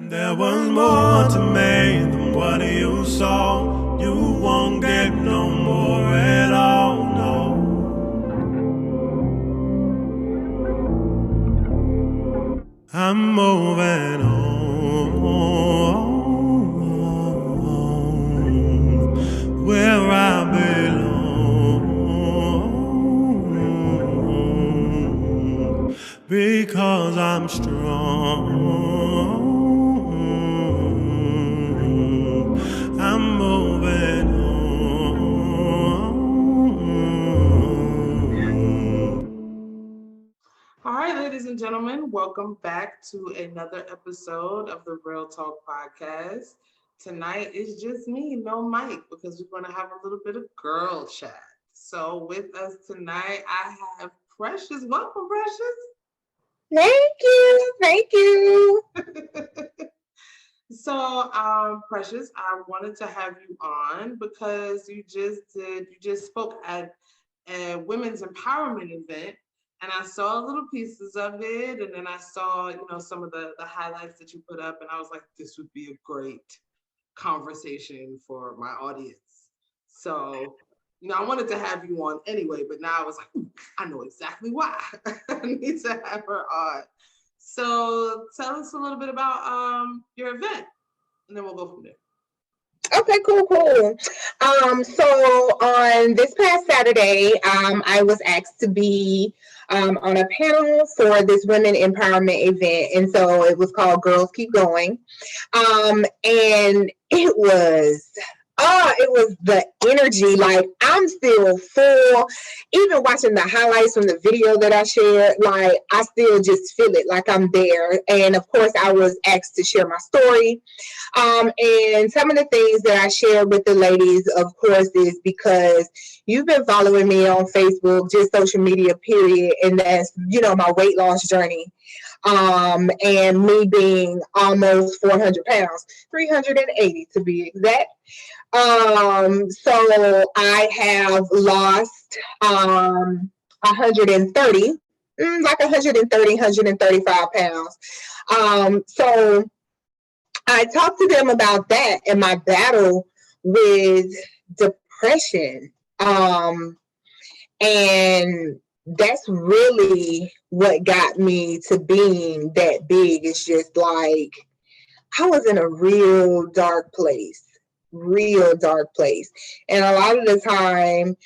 There was more to me than what you saw. You won't get no more at all, no. I'm moving on where I belong, because I'm strong. I'm moving on. All right, ladies and gentlemen, welcome back to another episode of the Real Talk Podcast. Tonight is just me, no Mike, because we're going to have a little bit of girl chat. So with us tonight, I have Precious. Welcome, Precious. Thank you. So, Precious, I wanted to have you on because you just spoke at a women's empowerment event, and I saw little pieces of it, and then I saw, some of the highlights that you put up, and I was like, this would be a great conversation for my audience. So, I wanted to have you on anyway, but now I was like, I know exactly why I need to have her on. So tell us a little bit about your event, and then we'll go from there. Okay, cool. So on this past Saturday, I was asked to be on a panel for this women empowerment event, and so it was called Girls Keep Going, and it was the energy. Like, I'm still full. Even watching the highlights from the video that I shared, like, I still just feel it, like I'm there. And of course, I was asked to share my story. And some of the things that I shared with the ladies, of course, is because you've been following me on Facebook, just social media, period. And that's, my weight loss journey. And me being almost 400 pounds, 380 to be exact. So I have lost 130, like 135 pounds. So I talked to them about that and my battle with depression. And that's really what got me to being that big. It's just like, I was in a real dark place. And a lot of the time,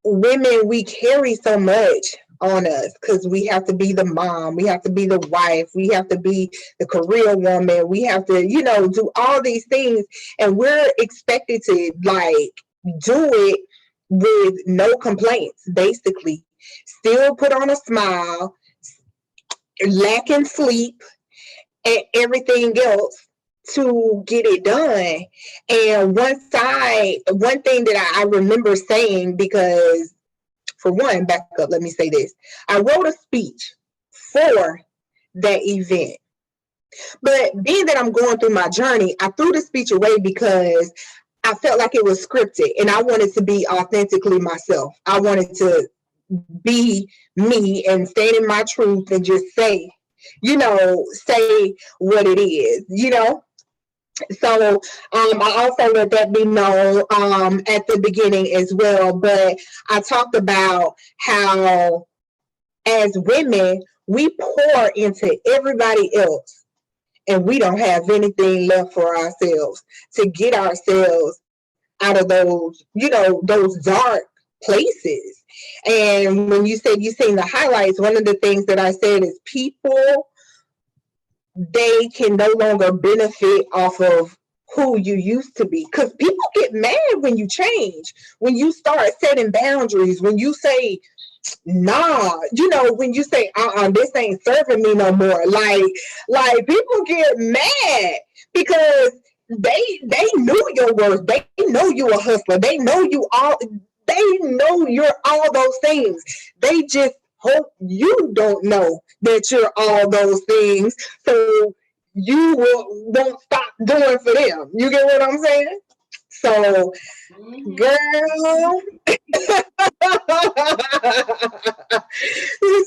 women, we carry so much on us because we have to be the mom, we have to be the wife, we have to be the career woman, we have to, do all these things, and we're expected to do it with no complaints, basically. Still put on a smile, lacking sleep, and everything else to get it done. And one thing that I remember saying, because for one, back up, let me say this. I wrote a speech for that event. But being that I'm going through my journey, I threw the speech away because I felt like it was scripted and I wanted to be authentically myself. I wanted to be me and stand in my truth and just say what it is, So I also let that be known at the beginning as well. But I talked about how as women, we pour into everybody else and we don't have anything left for ourselves to get ourselves out of those, those dark places. And when you said you seen the highlights, one of the things that I said is people, they can no longer benefit off of who you used to be, because people get mad when you change, when you start setting boundaries, when you say, nah, when you say, this ain't serving me no more. Like people get mad because they knew your worth. They know you a hustler. They know you're all those things. They just hope you don't know that you're all those things, so you won't stop doing for them. You get what I'm saying? So, girl.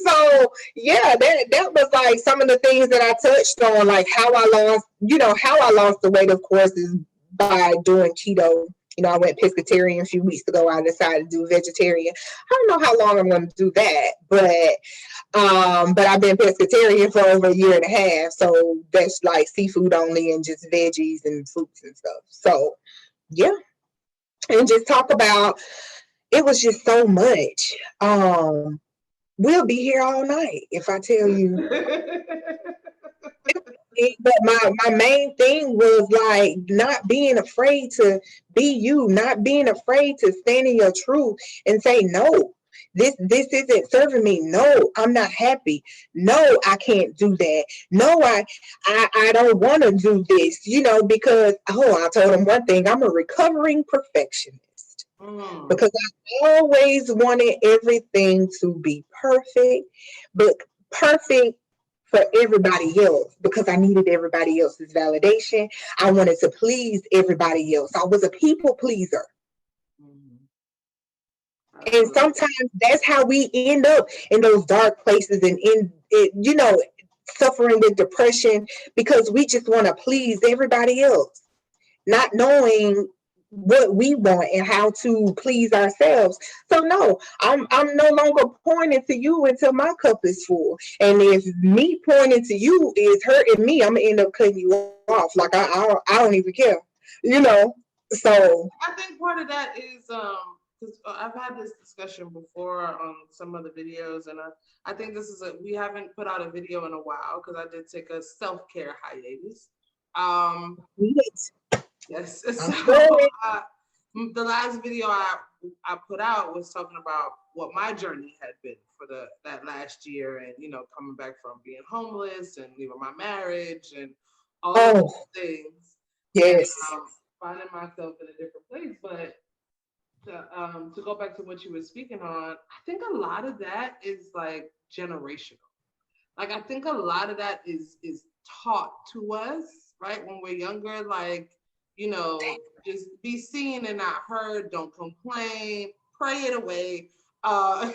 So yeah, that was like some of the things that I touched on, like how I lost the weight, of course, is by doing keto. I went pescatarian a few weeks ago. I decided to do vegetarian. I don't know how long I'm going to do that, but I've been pescatarian for over a year and a half. So that's like seafood only and just veggies and fruits and stuff. So yeah, and just talk about, it was just so much. We'll be here all night if I tell you. But my main thing was like not being afraid to be you, not being afraid to stand in your truth and say, no, this isn't serving me. No, I'm not happy. No, I can't do that. No, I don't want to do this, because I told him one thing, I'm a recovering perfectionist. Because I always wanted everything to be perfect, but perfect for everybody else, because I needed everybody else's validation. I wanted to please everybody else. I was a people pleaser. And sometimes that's how we end up in those dark places and suffering with depression, because we just want to please everybody else, not knowing what we want and how to please ourselves. So no, I'm no longer pouring into you until my cup is full. And if me pouring into you is hurting me, I'm gonna end up cutting you off. Like I don't even care, So I think part of that is because I've had this discussion before on some of the videos, and I think we haven't put out a video in a while because I did take a self-care hiatus. Yes. So the last video I put out was talking about what my journey had been for that last year, and coming back from being homeless and leaving my marriage and all of those things. Yes. And, finding myself in a different place, but to go back to what you were speaking on, I think a lot of that is like generational. Like I think a lot of that is taught to us, right, when we're younger, like. Just be seen and not heard. Don't complain. Pray it away.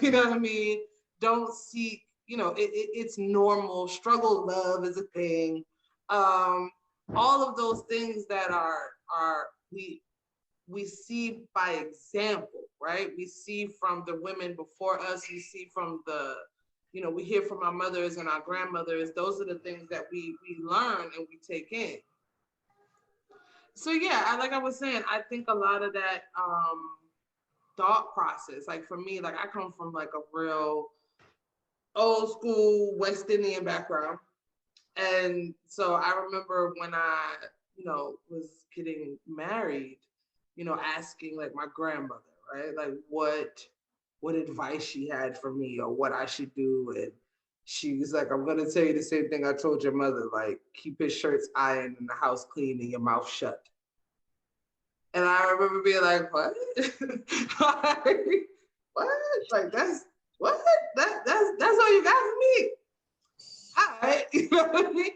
You know what I mean? Don't seek. It's normal. Struggle, love is a thing. All of those things that are we see by example, right? We see from the women before us. We see from we hear from our mothers and our grandmothers. Those are the things that we learn and we take in. So yeah, like I was saying, I think a lot of that thought process, like for me, like I come from like a real old school West Indian background. And so I remember when I, was getting married, asking like my grandmother, right? Like what advice she had for me or what I should do. And she was like, I'm going to tell you the same thing I told your mother, like keep his shirts ironed and the house clean and your mouth shut. And I remember being like, what? What? Like that's what? That's all you got for me? All right. You know what I mean?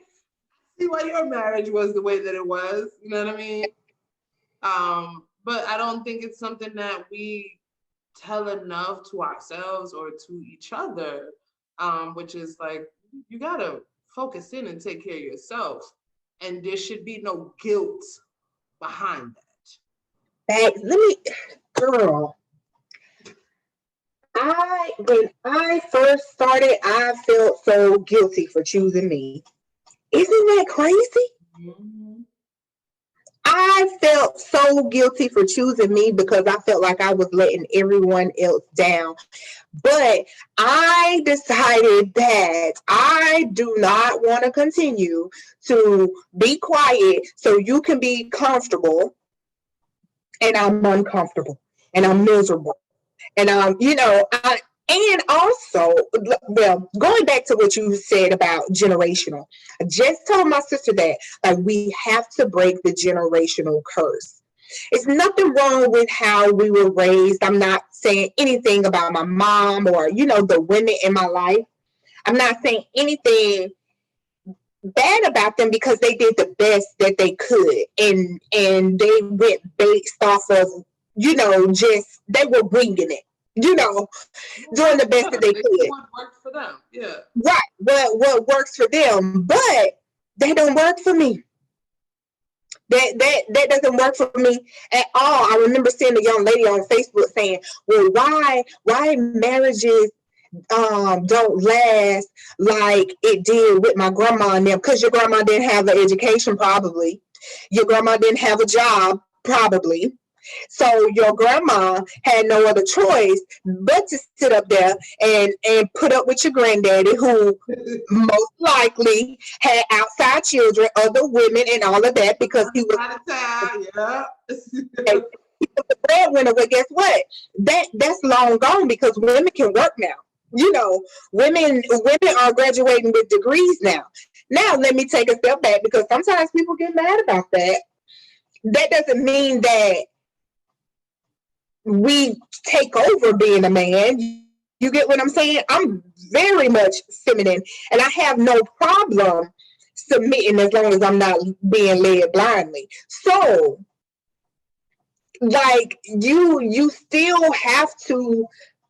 See why your marriage was the way that it was. You know what I mean? But I don't think it's something that we tell enough to ourselves or to each other, which is like, you gotta focus in and take care of yourself. And there should be no guilt behind that. Girl, when I first started, I felt so guilty for choosing me. Isn't that crazy? Mm-hmm. I felt so guilty for choosing me because I felt like I was letting everyone else down. But I decided that I do not want to continue to be quiet so you can be comfortable. And I'm uncomfortable and I'm miserable. And and also, well, going back to what you said about generational, I just told my sister that we have to break the generational curse. It's nothing wrong with how we were raised. I'm not saying anything about my mom or, the women in my life. I'm not saying anything bad about them because they did the best that they could, and they went based off of, just they were bringing it, doing the best that they could. What worked for them, yeah. Right, what works for them, but that don't work for me. That doesn't work for me at all. I remember seeing a young lady on Facebook saying, "Well, why marriages don't last like it did with my grandma and them?" Because your grandma didn't have an education, probably. Your grandma didn't have a job, probably. So your grandma had no other choice but to sit up there and put up with your granddaddy, who most likely had outside children, other women, and all of that, because he was out of town. Yeah. the breadwinner. But guess what? That's long gone, because women can work now. Women are graduating with degrees now. Now let me take a step back, because sometimes people get mad about that. That doesn't mean that we take over being a man. You get what I'm saying? I'm very much feminine, and I have no problem submitting as long as I'm not being led blindly. So, like, you still have to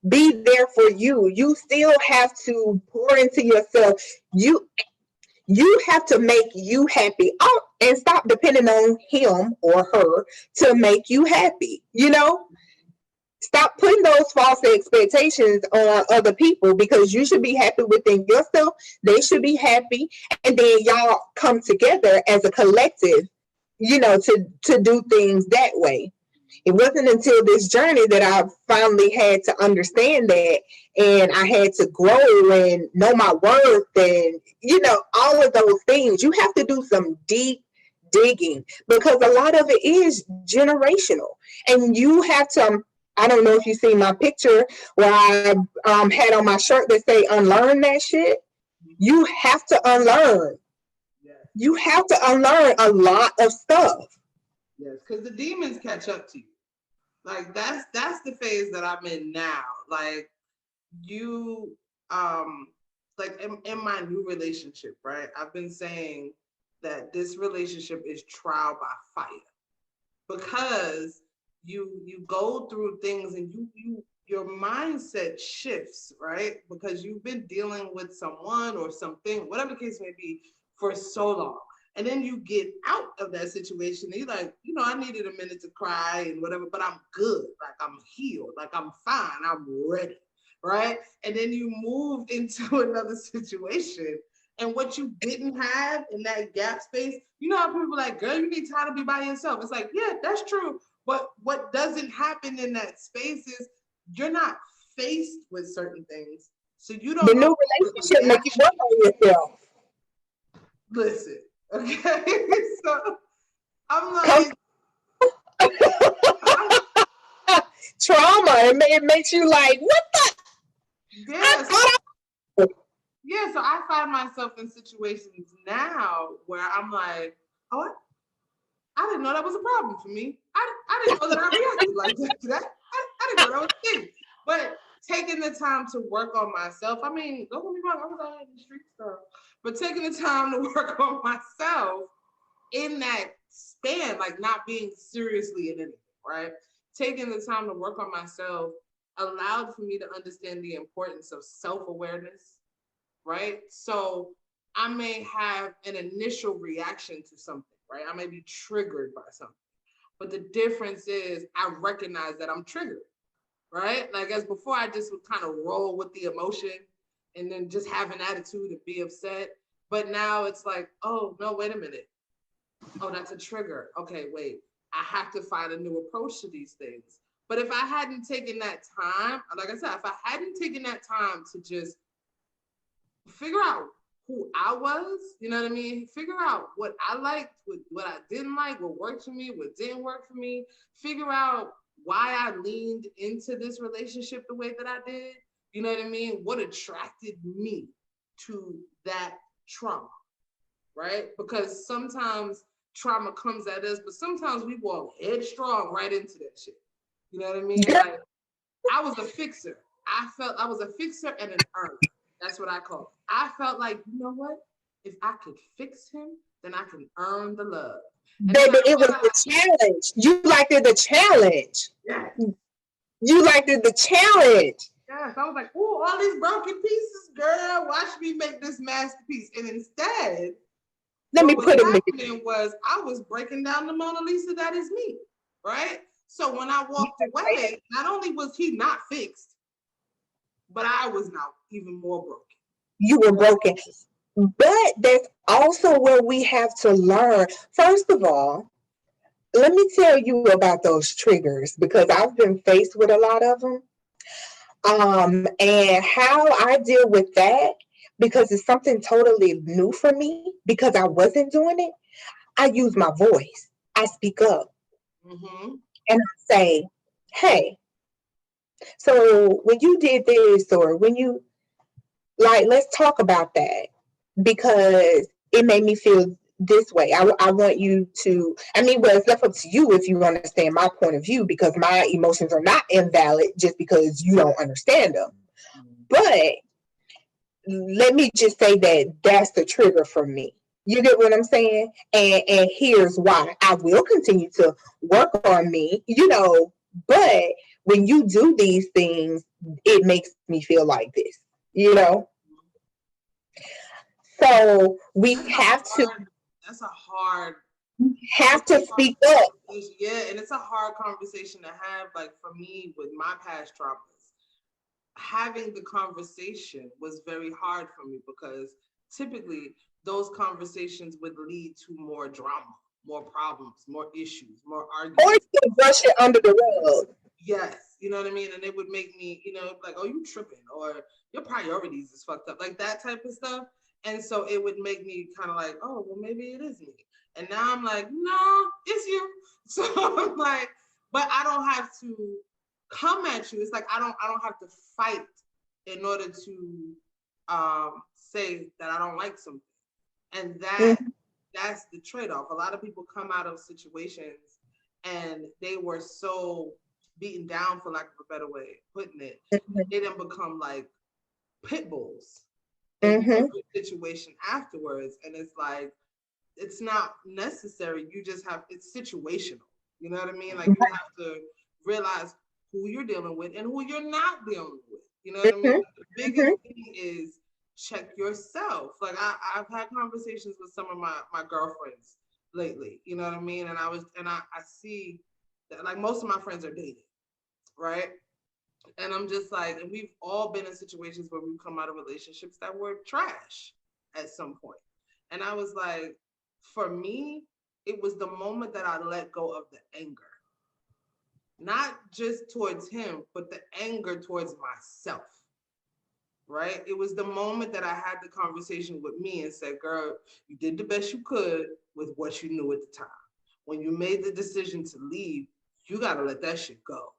be there for you. You still have to pour into yourself. You have to make you happy. And stop depending on him or her to make you happy. Stop putting those false expectations on other people, because you should be happy within yourself. They should be happy. And then y'all come together as a collective, to do things that way. It wasn't until this journey that I finally had to understand that, and I had to grow and know my worth, and, all of those things. You have to do some deep digging, because a lot of it is generational, and you have to. I don't know if you see my picture where I had on my shirt that say "unlearn that shit." You have to unlearn. Yes. You have to unlearn a lot of stuff. Yes, because the demons catch up to you. Like that's the phase that I'm in now. Like you, like in my new relationship, right? I've been saying that this relationship is trial by fire, because you go through things, and your mindset shifts, right? Because you've been dealing with someone or something, whatever the case may be, for so long. And then you get out of that situation, and you're like, I needed a minute to cry and whatever, but I'm good. Like, I'm healed. Like, I'm fine. I'm ready, right? And then you move into another situation, and what you didn't have in that gap space, how people are like, girl, you need time to be by yourself. It's like, yeah, that's true. But what doesn't happen in that space is you're not faced with certain things. So you don't The know. new relationship make you work on yourself. Listen, okay? So I'm like, trauma. It makes you like, what the? Yes. Yeah, so I find myself in situations now where I'm like, oh, I didn't know that was a problem for me. I didn't know that I reacted like that to that. I didn't know that was a thing. But taking the time to work on myself, I mean, don't get me wrong, I was out in the street stuff, but taking the time to work on myself in that span, like not being seriously in anything, right? Taking the time to work on myself allowed for me to understand the importance of self-awareness, right? So I may have an initial reaction to something, right? I may be triggered by something, but the difference is I recognize that I'm triggered, right? Like, as before, I just would kind of roll with the emotion and then just have an attitude and be upset. But now it's like, oh, no, wait a minute. Oh, that's a trigger. Okay, wait. I have to find a new approach to these things. But if I hadn't taken that time, like I said, if I hadn't taken that time to just figure out who I was, you know what I mean? Figure out what I liked, what I didn't like, what worked for me, what didn't work for me. Figure out why I leaned into this relationship the way that I did. You know what I mean? What attracted me to that trauma, right? Because sometimes trauma comes at us, but sometimes we walk headstrong right into that shit. You know what I mean? Like, I was a fixer. I felt I was a fixer and an earner. That's what I call it. I felt like, you know what? if I could fix him, then I can earn the love. Baby, it was the challenge. You liked it the challenge. Yes. You liked it the challenge. Yes. I was like, oh, all these broken pieces, girl. Watch me make this masterpiece. And instead, Let me put it happening was I was breaking down the Mona Lisa that is me, right? So when I walked away, not only was he not fixed, but I was now even more broken. You were broken. But that's also where we have to learn. First of all, let me tell you about those triggers because I've been faced with a lot of them. And how I deal with that, because it's something totally new for me, because I wasn't doing it, I use my voice. I speak up. Mm-hmm. And I say, hey, so when you did this, or when you, like, let's talk about that, because it made me feel this way. I want you to, I mean, well, it's left up to you if you understand my point of view, because my emotions are not invalid just because you don't understand them. But let me just say that that's the trigger for me. You get what I'm saying? And here's why. I will continue to work on me, but when you do these things, it makes me feel like this, So we have to. That's a hard. Have to speak up. Yeah, and it's a hard conversation to have. Like for me, with my past traumas, having the conversation was very hard for me because typically those conversations would lead to more drama, more problems, more issues, more arguments. Or you brush it under the rug. Yes, you know what I mean? And it would make me, like, oh, you tripping, or your priorities is fucked up, like that type of stuff. And so it would make me kind of like, oh, well, maybe it is me. And now I'm like, no, it's you. So I'm like, but I don't have to come at you. It's like I don't have to fight in order to say that I don't like something. And that's the trade-off. A lot of people come out of situations and they were so beaten down, for lack of a better way of putting it, they then become like pit bulls in every situation afterwards. And it's like, it's not necessary. You just have, it's situational. You know what I mean? Like you have to realize who you're dealing with and who you're not dealing with. You know what I mean? The biggest thing is check yourself. Like I've had conversations with some of my girlfriends lately. You know what I mean? And I see that like most of my friends are dating, right? And I'm just like, and we've all been in situations where we've come out of relationships that were trash at some point. And I was like, for me, it was the moment that I let go of the anger. Not just towards him, but the anger towards myself, right? It was the moment that I had the conversation with me and said, girl, you did the best you could with what you knew at the time. When you made the decision to leave, you got to let that shit go.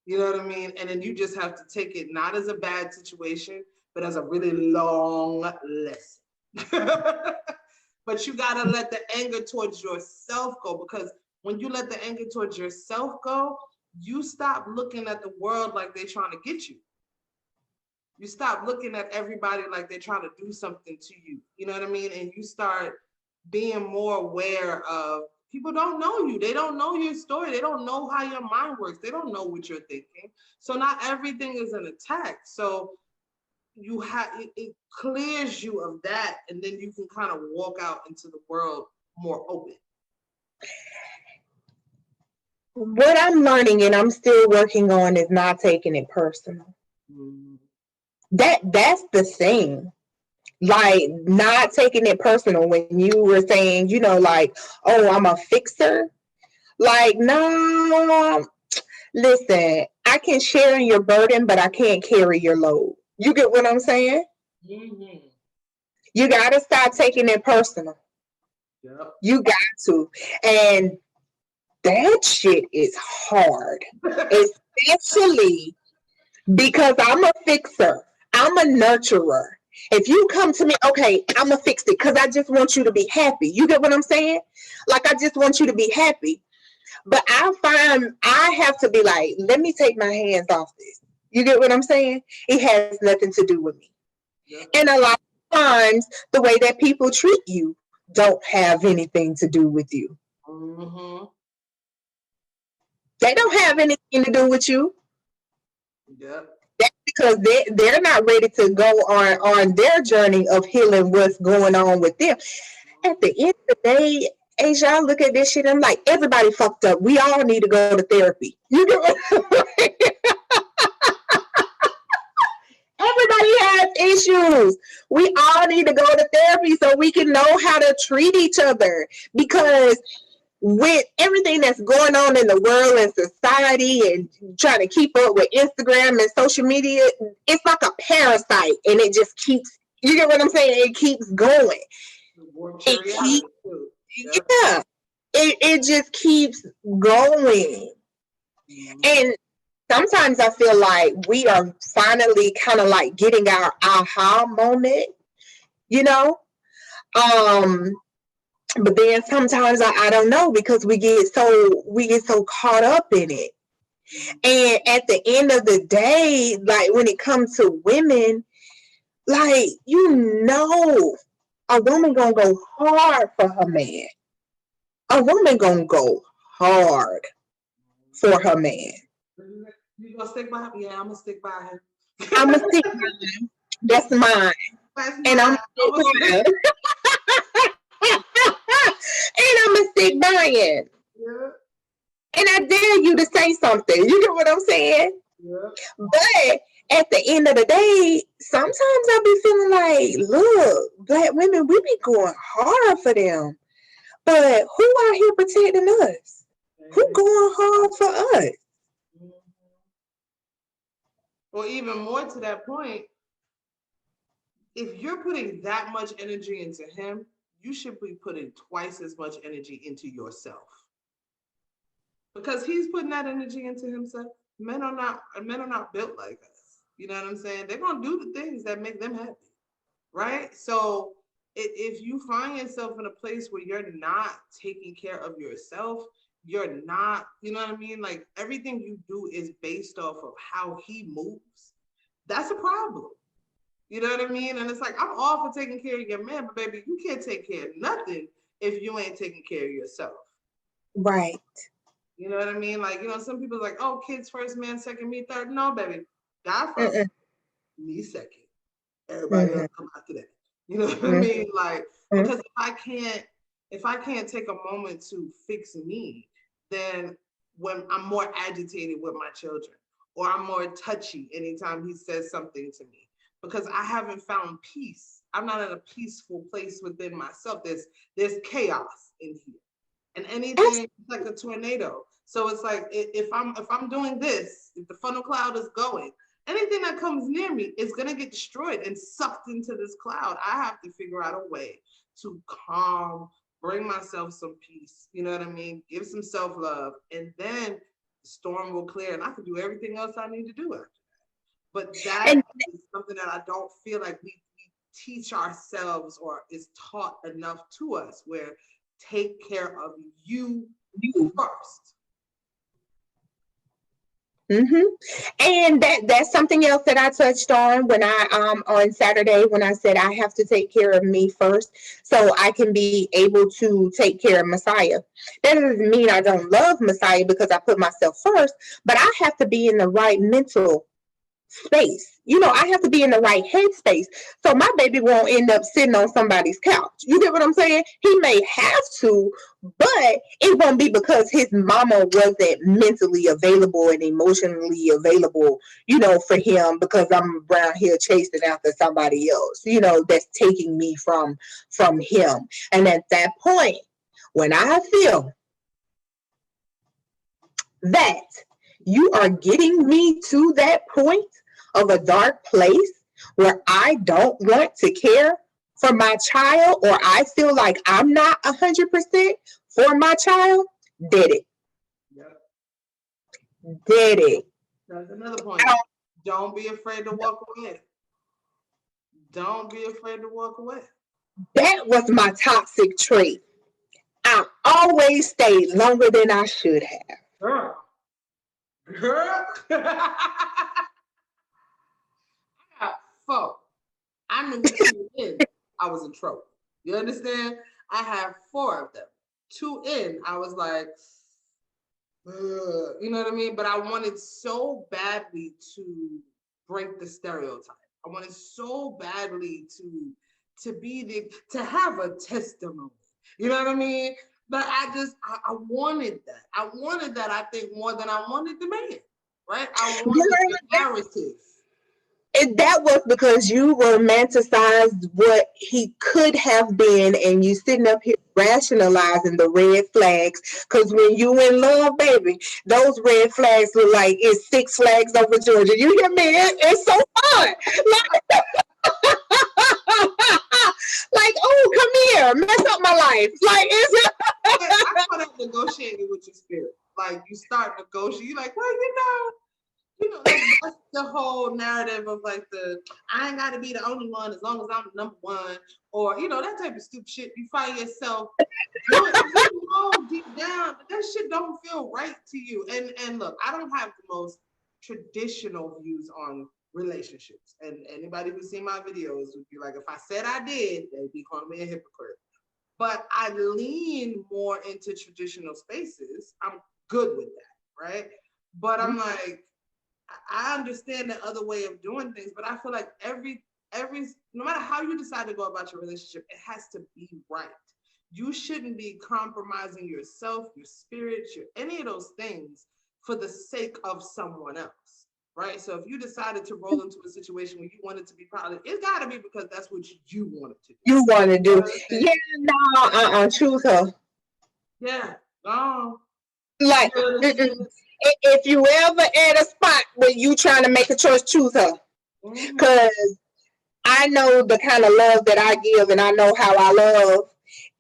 You know what I mean? And then you just have to take it not as a bad situation, but as a really long lesson. But you got to let the anger towards yourself go, because when you let the anger towards yourself go, you stop looking at the world like they're trying to get you. You stop looking at everybody like they're trying to do something to you. You know what I mean? And you start being more aware of people don't know you. They don't know your story. They don't know how your mind works. They don't know what you're thinking. So not everything is an attack. So you have it clears you of that, and then you can kind of walk out into the world more open. What I'm learning and I'm still working on is not taking it personal. That's the thing. Like not taking it personal. When you were saying, like, oh, I'm a fixer. Like, no, listen, I can share in your burden, but I can't carry your load. You get what I'm saying? You got to stop taking it personal. Yep. You got to. And that shit is hard, especially because I'm a fixer. I'm a nurturer. If you come to me, okay, I'm going to fix it because I just want you to be happy. You get what I'm saying? Like, I just want you to be happy. But I find I have to be like, let me take my hands off this. You get what I'm saying? It has nothing to do with me. Yeah. And a lot of sometimes the way that people treat you don't have anything to do with you. Mm-hmm. They don't have anything to do with you. Yep. That's because they're not ready to go on their journey of healing what's going on with them. At the end of the day, Asia, I look at this shit, I'm like, everybody fucked up. We all need to go to therapy. You know what I'm saying? Everybody has issues. We all need to go to therapy so we can know how to treat each other. Because with everything that's going on in the world and society and trying to keep up with Instagram and social media, it's like a parasite and it just keeps, you get what I'm saying? It keeps going. It keeps, yeah, it just keeps going. And sometimes I feel like we are finally kind of like getting our aha moment, you know? But then sometimes I don't know, because we get so caught up in it. And at the end of the day, like when it comes to women, like, a woman gonna go hard for her man. A woman gonna go hard for her man. You gonna stick by him? Yeah, I'm gonna stick by him. I'm gonna stick by him. That's mine. And I'm gonna stick by him. And I'm gonna stick by him. Yeah. And I dare you to say something. You get what I'm saying? Yeah. But at the end of the day, sometimes I be feeling like, look, Black women, we be going hard for them. But who out here protecting us? Who going hard for us? Well, even more to that point, if you're putting that much energy into him, you should be putting twice as much energy into yourself. Because he's putting that energy into himself. Men are not built like us. You know what I'm saying? They're gonna do the things that make them happy, right? So if you find yourself in a place where you're not taking care of yourself, you're not, you know what I mean? Like everything you do is based off of how he moves. That's a problem. You know what I mean? And it's like, I'm all for taking care of your man, but baby, you can't take care of nothing if you ain't taking care of yourself. Right. You know what I mean? Like, you know, some people are like, oh, kids first, man second, me third. No, baby. God first, me second. Everybody else come after that. You know what I mean? Like, because if I can't take a moment to fix me, then when I'm more agitated with my children, or I'm more touchy anytime he says something to me, because I haven't found peace. I'm not in a peaceful place within myself. There's chaos in here. And anything is like a tornado. So it's like if I'm doing this, if the funnel cloud is going, anything that comes near me is gonna get destroyed and sucked into this cloud. I have to figure out a way to calm, bring myself some peace. You know what I mean? Give some self-love, and then the storm will clear, and I can do everything else I need to do after that. But that is something that I don't feel like we teach ourselves or is taught enough to us, where take care of you first. And that's something else that I touched on when I on Saturday, when I said I have to take care of me first so I can be able to take care of Messiah. That doesn't mean I don't love Messiah because I put myself first, but I have to be in the right mental space. You know, I have to be in the right headspace so my baby won't end up sitting on somebody's couch. You get what I'm saying? He may have to, but it won't be because his mama wasn't mentally available and emotionally available, you know, for him, because I'm around here chasing after somebody else, you know, that's taking me from him. And at that point, when I feel that you are getting me to that point of a dark place where I don't want to care for my child, or I feel like I'm not 100% for my child, did it. Yep. Did it. That's another point. Don't be afraid to walk away. Don't be afraid to walk away. That was my toxic trait. I always stayed longer than I should have. Girl. I got 4. I knew 2 in, I was in trouble. You understand? I have 4 of them. 2 in, I was like, ugh, you know what I mean? But I wanted so badly to break the stereotype. I wanted so badly to have a testimony. You know what I mean? But I wanted that. I wanted that, I think, more than I wanted the man. Right? I wanted the narrative. And that was because you romanticized what he could have been, and you sitting up here rationalizing the red flags. Because when you in love, baby, those red flags look like it's Six Flags over Georgia. You hear me? It's so fun. Like, like, oh, come here, mess up my life. Like, it's I call that negotiating with your spirit. Like, you start negotiating. You're like, well, that's the whole narrative of like I ain't got to be the only one as long as I'm the number one, or that type of stupid shit. You find yourself doing deep down, that shit don't feel right to you. And look, I don't have the most traditional views on relationships, and anybody who's seen my videos would be like, if I said I did, they'd be calling me a hypocrite. But I lean more into traditional spaces. I'm good with that, right? But I'm like, I understand the other way of doing things, but I feel like every no matter how you decide to go about your relationship, it has to be right. You shouldn't be compromising yourself, your spirit, any of those things for the sake of someone else, right? So if you decided to roll into a situation where you wanted to be proud, it's got to be because that's what you wanted to do. You want to do. Yeah, no, choose her. Yeah, no. Like, if you ever at a spot where you trying to make a choice, choose her. Because I know the kind of love that I give, and I know how I love,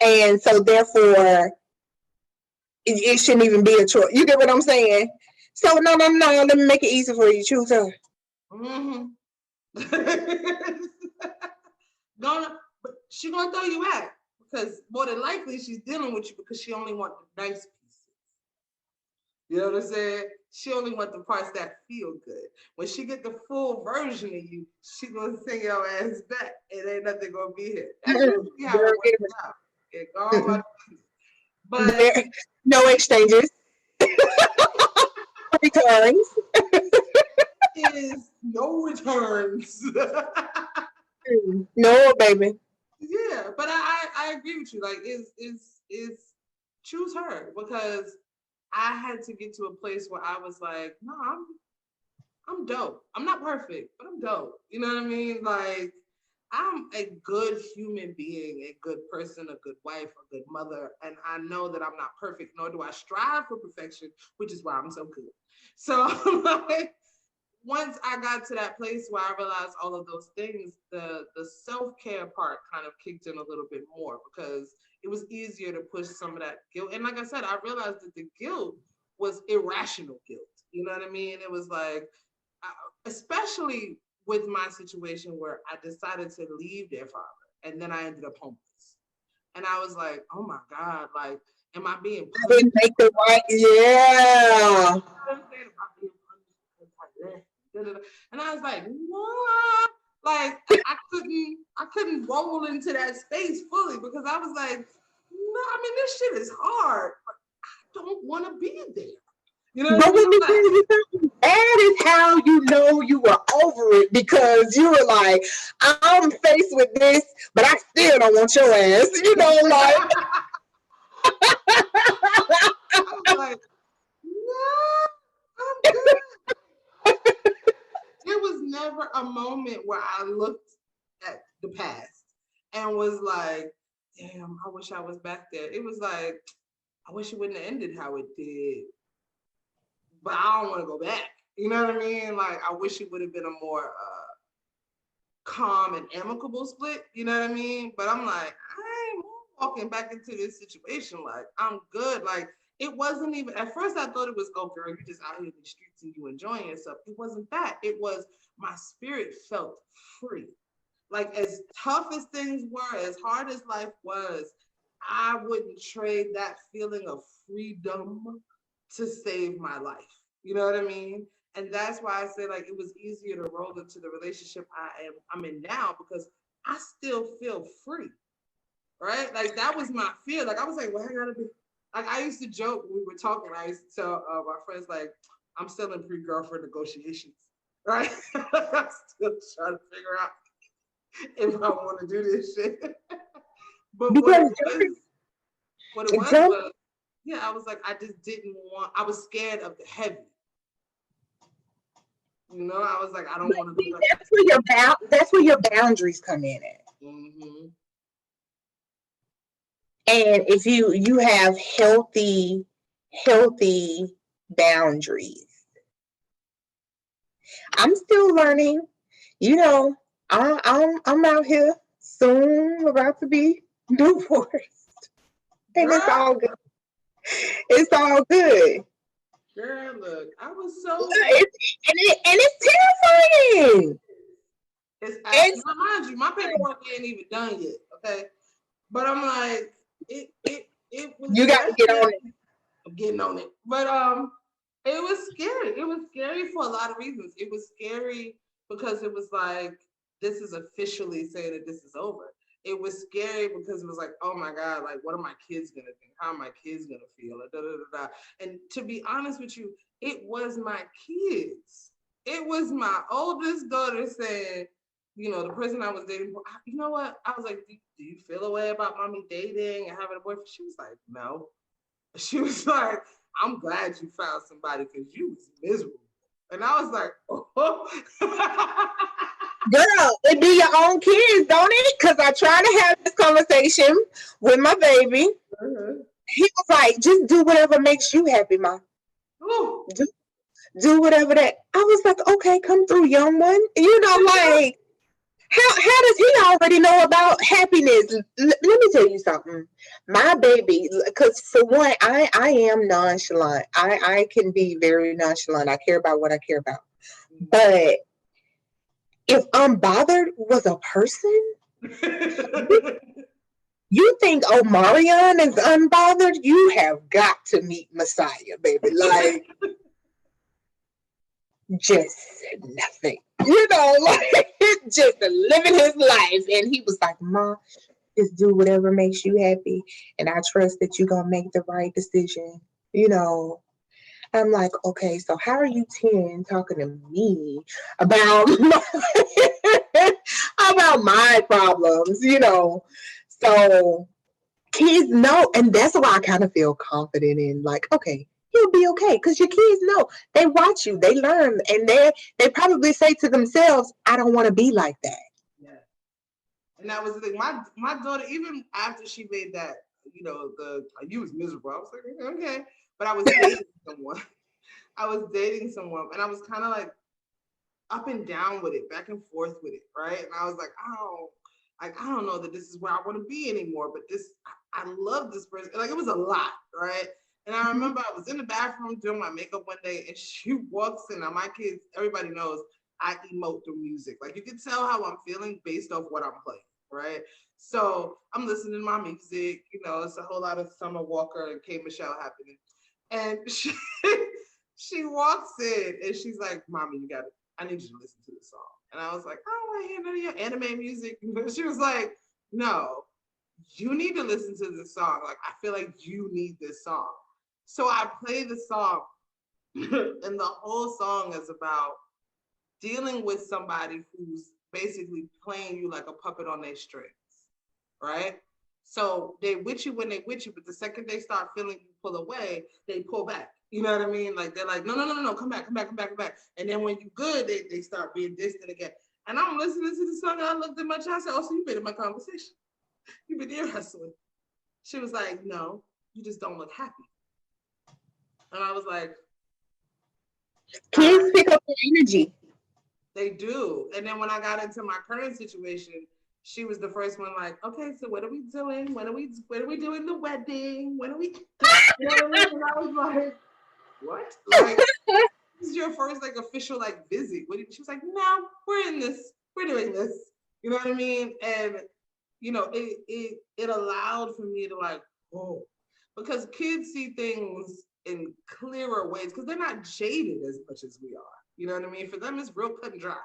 and so therefore it shouldn't even be a choice. You get what I'm saying? So no, let me make it easy for you. Choose her. But she gonna throw you out, because more than likely she's dealing with you because she only wants the nice pieces. You know what I'm saying? She only wants the parts that feel good. When she get the full version of you, she gonna sing your ass back. It ain't nothing gonna be here. That's usually how it works out. It all but no exchanges. Returns. Is no returns. No, baby. Yeah, but I agree with you. Like, is choose her, because I had to get to a place where I was like, no, I'm dope. I'm not perfect, but I'm dope. You know what I mean? Like, I'm a good human being, a good person, a good wife, a good mother, and I know that I'm not perfect, nor do I strive for perfection, which is why I'm so good. So, like, once I got to that place where I realized all of those things, the self-care part kind of kicked in a little bit more, because it was easier to push some of that guilt. And like I said, I realized that the guilt was irrational guilt. You know what I mean? It was like, especially with my situation where I decided to leave their father, and then I ended up homeless. And I was like, oh my God, like, am I being punished? I didn't make the right, yeah. And I was like, what? Like, I couldn't roll into that space fully, because I was like, no, I mean, this shit is hard, but I don't want to be there. You know what I mean? That is how you know you were over it, because you were like, I'm faced with this, but I still don't want your ass. You know, like. I was like, no, I'm good. There was never a moment where I looked at the past and was like, damn, I wish I was back there. It was like, I wish it wouldn't have ended how it did, but I don't want to go back. You know what I mean? Like, I wish it would have been a more calm and amicable split. You know what I mean? But I'm like, I ain't walking back into this situation. Like, I'm good. Like, it wasn't even, at first I thought it was, oh girl, you just out here in the streets and you enjoying yourself. It wasn't that. It was, my spirit felt free. Like, as tough as things were, as hard as life was, I wouldn't trade that feeling of freedom to save my life. You know what I mean? And that's why I say like it was easier to roll into the relationship I'm in now because I still feel free, right? Like that was my fear. Like I was like, well, I gotta be. Like I used to joke when we were talking. I used to tell my friends like, I'm still in pre-girlfriend negotiations, right? I'm still trying to figure out if I want to do this shit. But Because what it was, yeah, I was like, I just didn't want. I was scared of the heavy. You know, I was like, I don't want to be like. That's where your boundaries come in at. Mm-hmm. And if you have healthy boundaries, I'm still learning. You know, I'm out here soon about to be divorced, and it's all good. It's all good. Girl, look, I was so. It's terrifying. It's mind you, my paperwork ain't even done yet. Okay, but I'm like, it was. You got to get on it. I'm getting on it, but it was scary. It was scary for a lot of reasons. It was scary because it was like this is officially saying that this is over. It was scary because it was like, oh my God, like what are my kids gonna think? How are my kids gonna feel? Da, da, da, da. And to be honest with you, it was my kids. It was my oldest daughter saying, you know, the person I was dating, you know what? I was like, do you feel a way about mommy dating and having a boyfriend? She was like, no. She was like, I'm glad you found somebody because you was miserable. And I was like, oh. Girl, it be your own kids, don't it? Because I tried to have this conversation with my baby. Mm-hmm. He was like, just do whatever makes you happy, Mom. Do whatever that. I was like, okay, come through, young one. You know, like, how does he already know about happiness? Let me tell you something. My baby, because for one, I am nonchalant. I can be very nonchalant. I care about what I care about. But if unbothered was a person, you think Omarion is unbothered? You have got to meet Messiah, baby. Like, just nothing. You know, like, just living his life. And he was like, Mom, just do whatever makes you happy. And I trust that you're going to make the right decision. You know, I'm like, okay, so how are you 10 talking to me about about my problems, you know? So kids know, and that's why I kind of feel confident in like, okay, you'll be okay. Because your kids know. They watch you, they learn, and they probably say to themselves, I don't want to be like that. Yeah. And that was the thing. My daughter, even after she made that, you know, you was miserable. I was like, okay. But I was dating someone. And I was kind of like up and down with it, back and forth with it, right? And I was like, I don't know that this is where I want to be anymore, but I love this person. Like it was a lot, right? And I remember I was in the bathroom doing my makeup one day and she walks in. Now my kids, everybody knows I emote through music. Like you can tell how I'm feeling based off what I'm playing, right? So I'm listening to my music, you know, it's a whole lot of Summer Walker and K. Michelle happening. And she walks in and she's like, Mommy, I need you to listen to this song. And I was like, I don't want to hear none of your anime music. But she was like, no, you need to listen to this song. Like, I feel like you need this song. So I play the song and the whole song is about dealing with somebody who's basically playing you like a puppet on their strings, right? So they with you when they with you, but the second they start feeling you pull away, they pull back. You know what I mean? Like they're like, no, come back. And then when you good, they start being distant again. And I'm listening to the song, and I looked at my child, I said, oh, so you've been in my conversation. You've been ear hustling. She was like, no, you just don't look happy. And I was like, kids pick up your energy. They do. And then when I got into my current situation, she was the first one like, okay, so what are we doing? When are we doing the wedding? When are we, you know what I mean? And I was like, what? Like, this is your first like official like visit. She was like, no, we're doing this. You know what I mean? And you know, it allowed for me to like, oh, because kids see things in clearer ways because they're not jaded as much as we are. You know what I mean? For them, it's real cut and dry.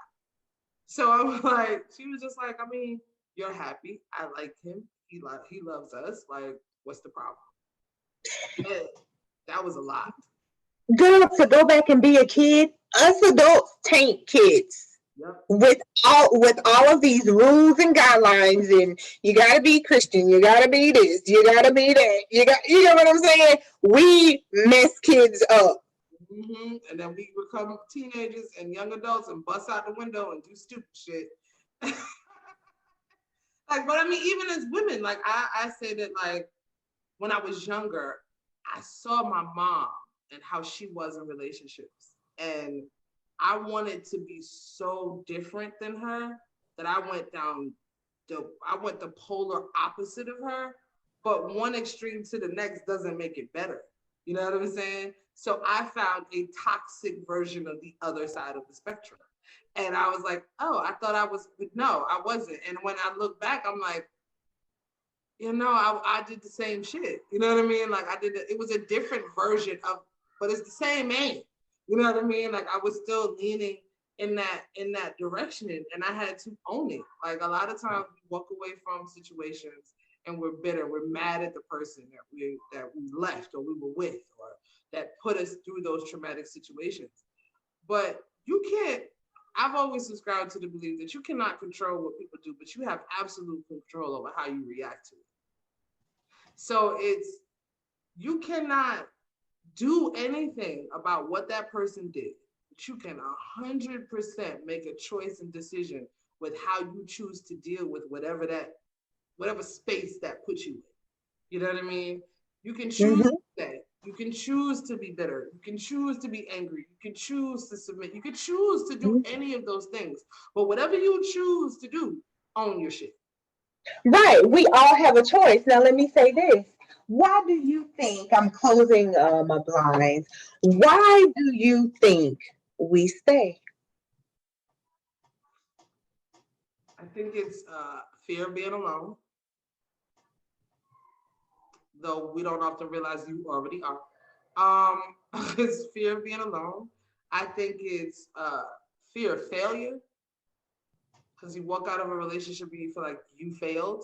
So I'm like, she was just like, I mean, you're happy. I like him. He loves us. Like, what's the problem? Yeah, that was a lot. Girl, to go back and be a kid, us adults taint kids. Yep. With all of these rules and guidelines, and you gotta be Christian, you gotta be this, you gotta be that, you know what I'm saying? We mess kids up. And then we become teenagers and young adults and bust out the window and do stupid shit. Like, but I mean, even as women, like I say that, like, when I was younger, I saw my mom and how she was in relationships. And I wanted to be so different than her that I went the polar opposite of her. But one extreme to the next doesn't make it better. You know what I'm saying? So I found a toxic version of the other side of the spectrum. And I was like, oh, I thought I was, no, I wasn't. And when I look back, I'm like, I did the same shit. You know what I mean? Like it was a different version of, but it's the same aim. You know what I mean? Like I was still leaning in that direction, and I had to own it. Like a lot of times we walk away from situations and we're bitter. We're mad at the person that we left or we were with or that put us through those traumatic situations. But you can't. I've always subscribed to the belief that you cannot control what people do, but you have absolute control over how you react to it. So you cannot do anything about what that person did, but you can 100% make a choice and decision with how you choose to deal with whatever space that puts you in. You know what I mean? You can choose that. You can choose to be bitter. You can choose to be angry. You can choose to submit. You can choose to do any of those things. But whatever you choose to do, own your shit. Right. We all have a choice. Now, let me say this. Why do you think, I'm closing my blinds, why do you think we stay? I think it's fear of being alone. Though we don't often realize you already are. It's fear of being alone. I think it's fear of failure, because you walk out of a relationship and you feel like you failed.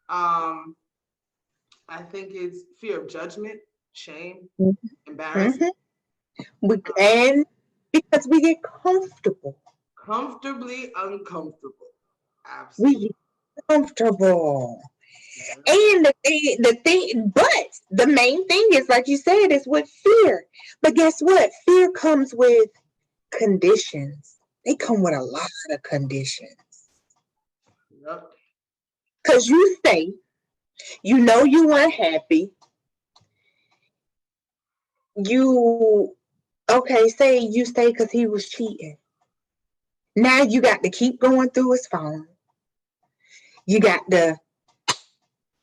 I think it's fear of judgment, shame, embarrassment. And because we get comfortable. Comfortably uncomfortable. We Absolutely. get comfortable. And but the main thing is, like you said, is with fear. But guess what? Fear comes with conditions. They come with a lot of conditions. Yep. Because you stay, you know you weren't happy. Say you stay because he was cheating. Now you got to keep going through his phone. You got to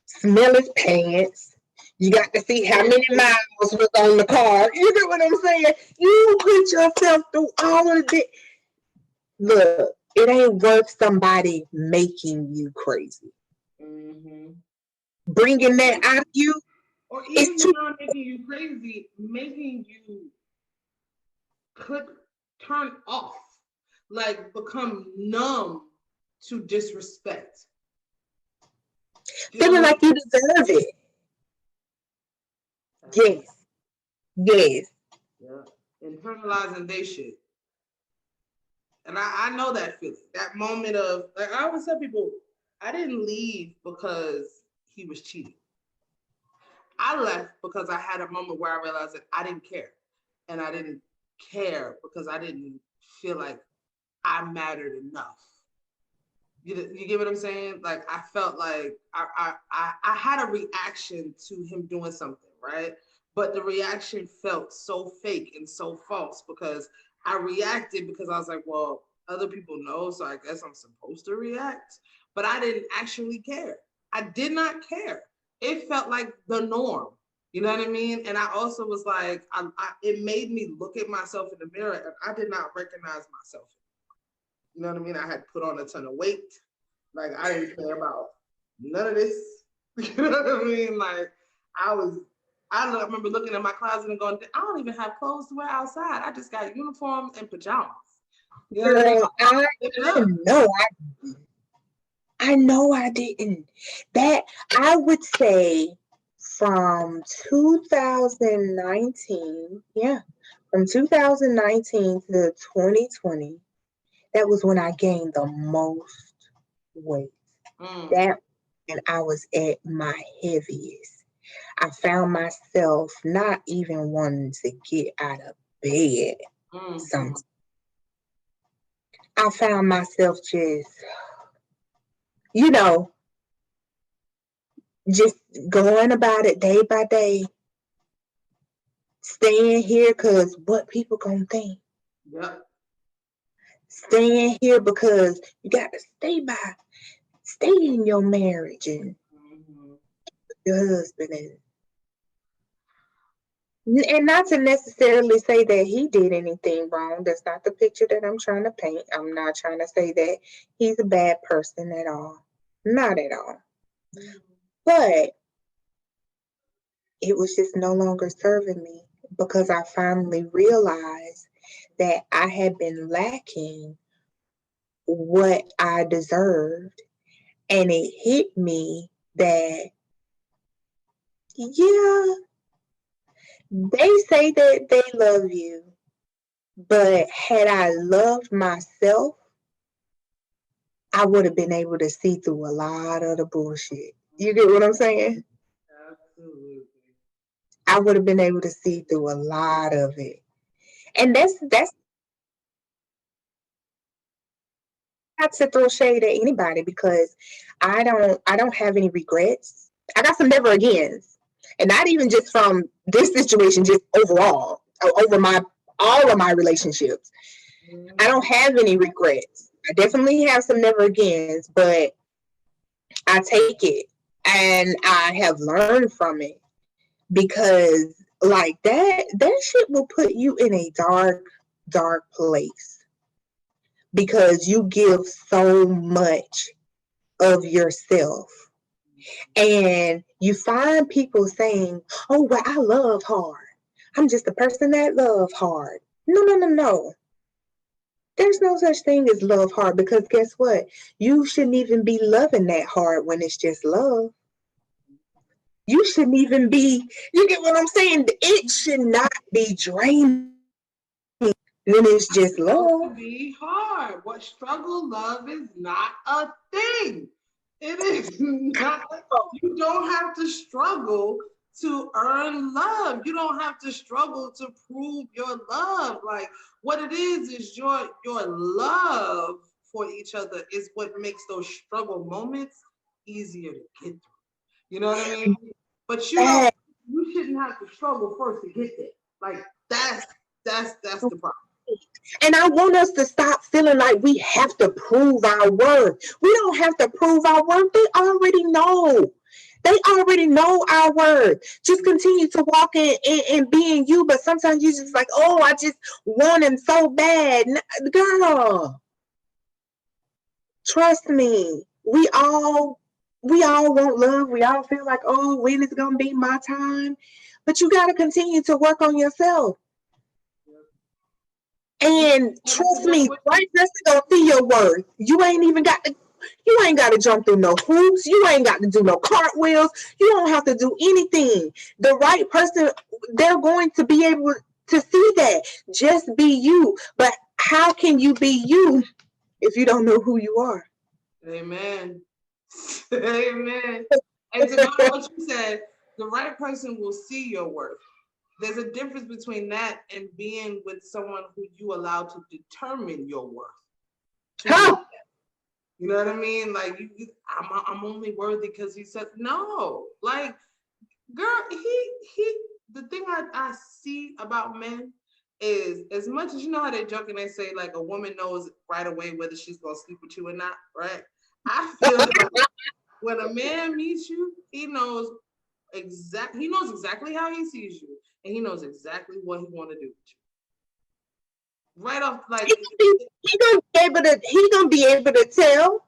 smell his pants. You got to see how many miles was on the car. You get what I'm saying? You put yourself through all of it. Look, it ain't worth somebody making you crazy. Bringing that out of you. Or even beyond making you crazy, making you turn off, like become numb to disrespect. Feeling like you deserve it. Yes. Yeah. Internalizing they shit. And I know that feeling. That moment of, like, I always tell people, I didn't leave because he was cheating. I left because I had a moment where I realized that I didn't care. And I didn't care because I didn't feel like I mattered enough. You get what I'm saying? Like, I felt like I had a reaction to him doing something, right? But the reaction felt so fake and so false because I reacted because I was like, well, other people know, so I guess I'm supposed to react. But I didn't actually care. I did not care. It felt like the norm. You know what I mean? And I also was like, it made me look at myself in the mirror, and I did not recognize myself. You know what I mean? I had put on a ton of weight. Like, I didn't care about none of this. You know what I mean? Like, I I remember looking at my closet and going, I don't even have clothes to wear outside. I just got uniforms and pajamas. You know what I mean? Girl, I know I didn't. That I would say from 2019, from 2019 to 2020, that was when I gained the most weight. That and I was at my heaviest. I found myself not even wanting to get out of bed. Sometimes I found myself just, just going about it day by day, staying here because what people gonna think. Yep. Staying here because you got to stay in your marriage and your husband, and not to necessarily say that he did anything wrong. That's not the picture that I'm trying to paint. I'm not trying to say that he's a bad person at all. Not at all. But it was just no longer serving me because I finally realized that I had been lacking what I deserved. And it hit me that, they say that they love you, but had I loved myself, I would have been able to see through a lot of the bullshit. You get what I'm saying? Absolutely. I would have been able to see through a lot of it. And that's not to throw shade at anybody because I don't have any regrets. I got some never agains. And not even just from this situation, just overall, over all of my relationships. I don't have any regrets. I definitely have some never agains, but I take it and I have learned from it because like that shit will put you in a dark place because you give so much of yourself. And you find people saying, oh, well, I love hard. I'm just a person that love hard. No. There's no such thing as love hard because guess what? You shouldn't even be loving that hard when it's just love. You shouldn't even be, you get what I'm saying? It should not be draining when it's just love. To be hard. What struggle love is not a thing. It is not. You don't have to struggle to earn love. You don't have to struggle to prove your love. Like what it is your love for each other is what makes those struggle moments easier to get through. You know what I mean? But you shouldn't have to struggle first to get there. Like that's the problem. And I want us to stop feeling like we have to prove our worth. We don't have to prove our worth. They already know. They already know our worth. Just continue to walk in being you. But sometimes you're just like, oh, I just want him so bad. Girl, trust me. We all want love. We all feel like, oh, when is it going to be my time? But you got to continue to work on yourself. And trust me, the right person gonna see your worth. You ain't got to jump through no hoops. You ain't got to do no cartwheels. You don't have to do anything. The right person, they're going to be able to see that. Just be you. But how can you be you if you don't know who you are? Amen. Amen. And to know what you said, the right person will see your worth. There's a difference between that and being with someone who you allow to determine your worth. Huh? You know what I mean? Like I'm only worthy because he said no. Like, girl, he. The thing I see about men is as much as you know how they joke and they say like a woman knows right away whether she's gonna sleep with you or not, right? I feel like when a man meets you, he knows exactly how he sees you. And he knows exactly what he want to do with you. Right off, like he gonna be able to tell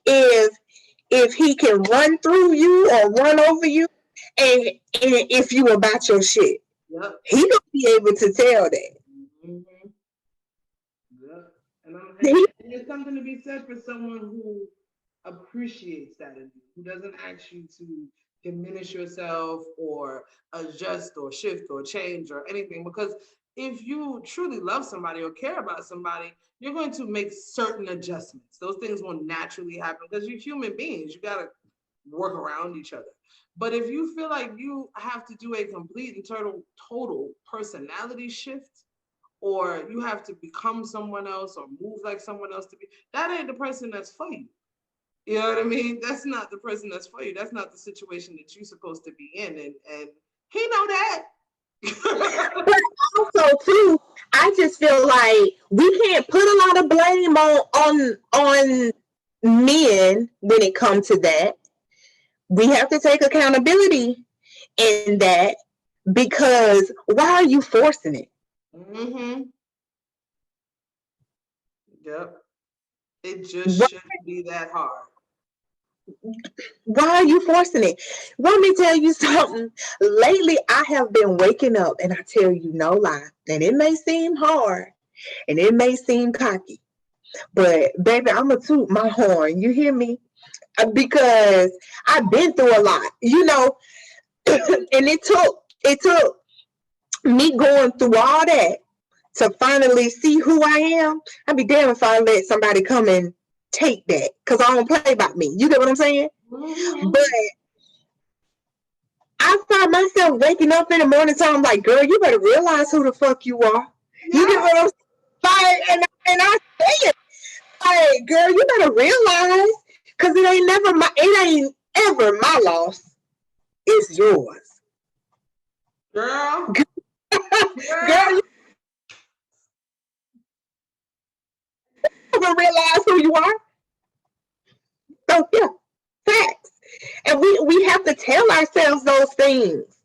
if he can run through you or run over you. and if you about your shit. Yep. He gonna be able to tell that. Mm-hmm. Yep. And He, there's something to be said for someone who appreciates that in you, who doesn't ask you to diminish yourself or adjust or shift or change or anything. Because if you truly love somebody or care about somebody, you're going to make certain adjustments. Those things will naturally happen because you're human beings. You got to work around each other. But if you feel like you have to do a complete and total personality shift, or you have to become someone else or move like someone else to be, that ain't the person that's for you. You know what I mean? That's not the person that's for you. That's not the situation that you're supposed to be in. And he know that. but also too, I just feel like we can't put a lot of blame on men when it comes to that. We have to take accountability in that, because why are you forcing it? Mm-hmm. Yep. It just shouldn't be that hard. Why are you forcing it? Let me tell you something. Lately, I have been waking up, and I tell you no lie. And it may seem hard, and it may seem cocky, but baby, I'm gonna toot my horn. You hear me? Because I've been through a lot, and it took me going through all that to finally see who I am. I'd be damned if I let somebody come and take that, because I don't play about me. You get what I'm saying? Mm-hmm. But I find myself waking up in the morning time like, girl, you better realize who the fuck you are. You get what I'm saying? And I say it like, girl, you better realize, because it ain't ever my loss. It's yours. Girl. Girl, you never realize who you are. So yeah, facts. And we have to tell ourselves those things.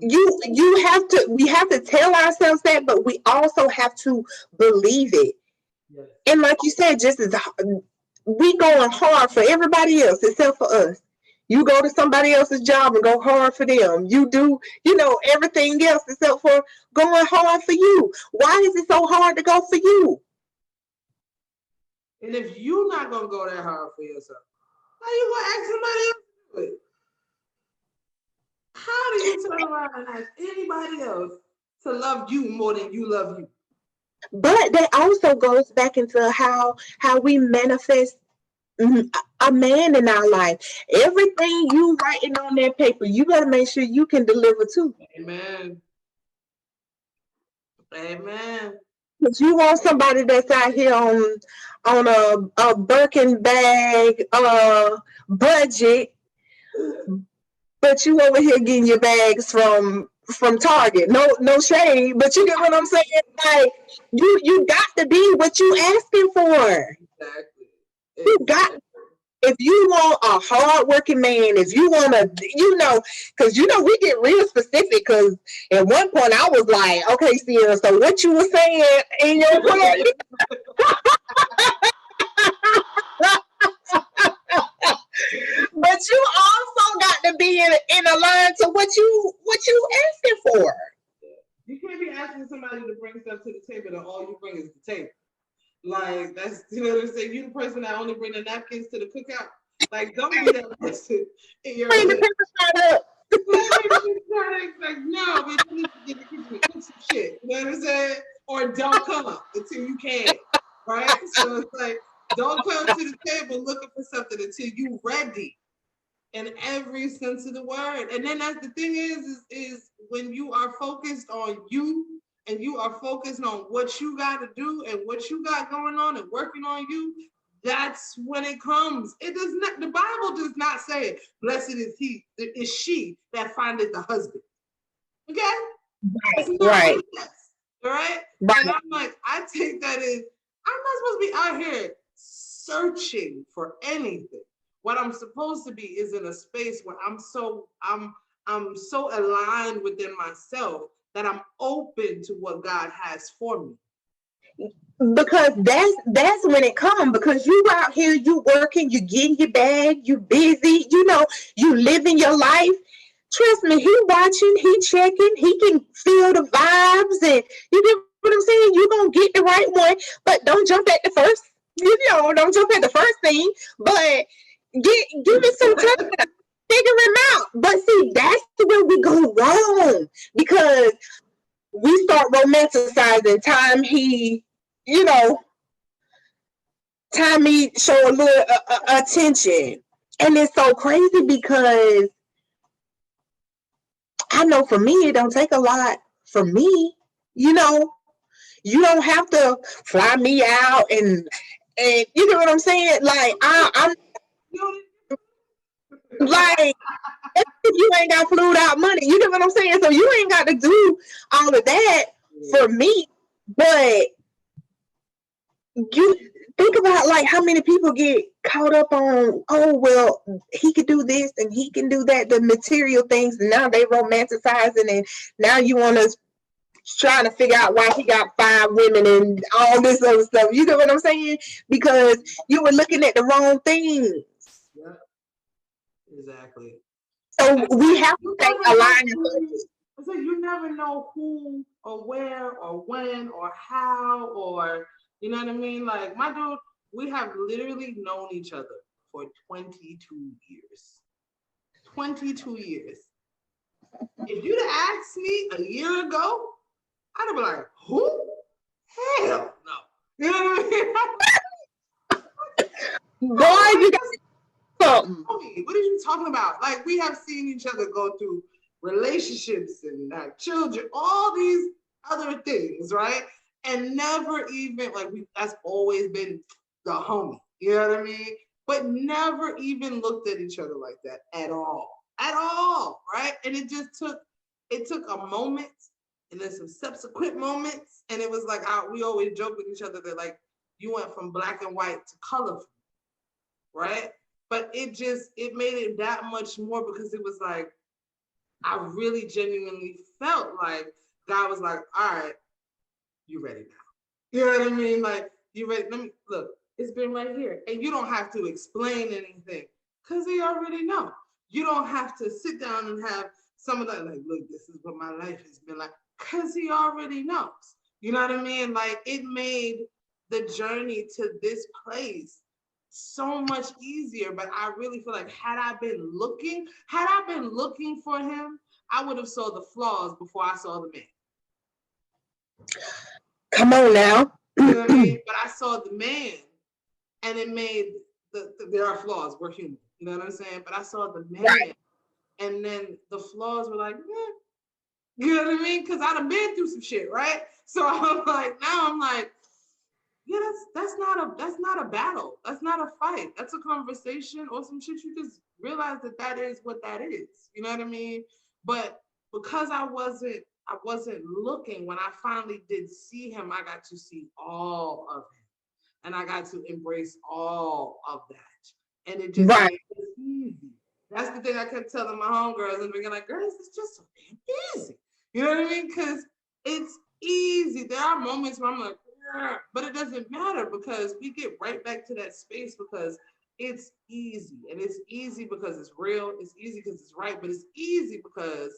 We have to tell ourselves that, but we also have to believe it. Yes. And like you said, just as we going hard for everybody else except for us. You go to somebody else's job and go hard for them. You do, everything else except for going hard for you. Why is it so hard to go for you? And if you're not gonna go that hard for yourself, how you gonna ask somebody else to do it? How do you turn around and ask anybody else to love you more than you love you? But that also goes back into how we manifest a man in our life. Everything you writing on that paper, you better make sure you can deliver too. Amen. Amen. Because you want somebody that's out here on a Birkin bag budget, but you over here getting your bags from Target. No shade, but you get what I'm saying. Like you got to be what you asking for. Exactly. You got. If you want a hardworking man, if you want to, because we get real specific. Because at one point I was like, okay, Sierra, so what you were saying in your plan? But you also got to be in a line to what you asking for. You can't be asking somebody to bring stuff to the table and all you bring is the table. Like, that's, what I'm saying? You the person that only bring the napkins to the cookout. Like, don't be that person in your Bring the life. paper up. Like, no, bitch, you need to get in the kitchen and cook some shit. You know what I'm saying? Or don't come until you can. Right? So it's like, don't come to the table looking for something until you ready. In every sense of the word. And then that's the thing is when you are focused on you and you are focused on what you got to do and what you got going on and working on you, that's when it comes. It does not, the Bible does not say, blessed is she that findeth the husband. Okay? Right. All right? Right. And I'm like, I take that as, I'm not supposed to be out here searching for anything. What I'm supposed to be is in a space where I'm so aligned within myself that I'm open to what God has for me. Because that's when it comes. Because you out here, you working, you getting your bag, you busy, you living your life. Trust me, he watching, he checking, he can feel the vibes, and you get what I'm saying. You gonna get the right one, but don't jump at the first. Don't jump at the first thing. But give it some time, figure him out. But see, that's where we go wrong, because we start romanticizing time he, time he show a little attention, and it's so crazy because I know for me, it don't take a lot for me. You don't have to fly me out, and you know what I'm saying? Like I'm like, you ain't got flued out money. You know what I'm saying? So you ain't got to do all of that for me. But you think about like how many people get caught up on, oh well, he could do this and he can do that, the material things, and now they romanticizing, and now you want to trying to figure out why he got 5 women and all this other stuff. You know what I'm saying? Because you were looking at the wrong things. Yeah, exactly. So we have to take a line. So you never know who or where or when or how, or you know what I mean? Like my dude, we have literally known each other for 22 years. 22 years. If you'd have asked me a year ago, I'd have been like, who? Hell no. You know what I mean? Boy, you got something. What are you talking about? Like, we have seen each other go through relationships and have children, all these other things, right? And never even, like, that's always been the homie. You know what I mean? But never even looked at each other like that at all. At all, right? And it took a moment, and then some subsequent moments, and it was like we always joke with each other that like you went from black and white to colorful, right? But it made it that much more, because it was like I really genuinely felt like God was like, all right, you ready now? You know what I mean? Like, you ready? Let me look. It's been right here, and you don't have to explain anything because he already know. You don't have to sit down and have some of that, like, look, this is what my life has been like, because he already knows. You know what I mean? Like, it made the journey to this place so much easier. But I really feel like had I been looking for him, I would have saw the flaws before I saw the man. Come on now. You know what I mean? But I saw the man, and it made there are flaws. We're human. You know what I'm saying? But I saw the man, right. And then the flaws were like, you know what I mean? Because I'd have been through some shit, right? So I'm like, yeah, that's not a battle. That's not a fight. That's a conversation or some shit. You just realize that is what that is. You know what I mean? But because I wasn't looking, when I finally did see him, I got to see all of him, and I got to embrace all of that. And it just made it easy. That's the thing I kept telling my homegirls, and being like, girls, it's just so damn easy. You know what I mean? Because it's easy. There are moments where I'm like, but it doesn't matter, because we get right back to that space because it's easy. And it's easy because it's real. It's easy because it's right. But it's easy because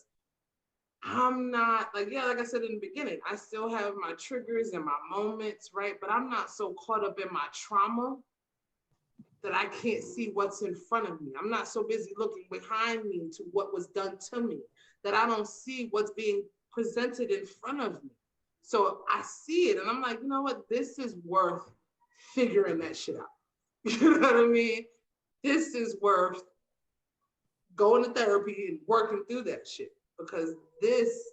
I'm not, like I said in the beginning, I still have my triggers and my moments, right? But I'm not so caught up in my trauma that I can't see what's in front of me. I'm not so busy looking behind me to what was done to me that I don't see what's being presented in front of me. So I see it, and I'm like, you know what? This is worth figuring that shit out. You know what I mean? This is worth going to therapy and working through that shit, because this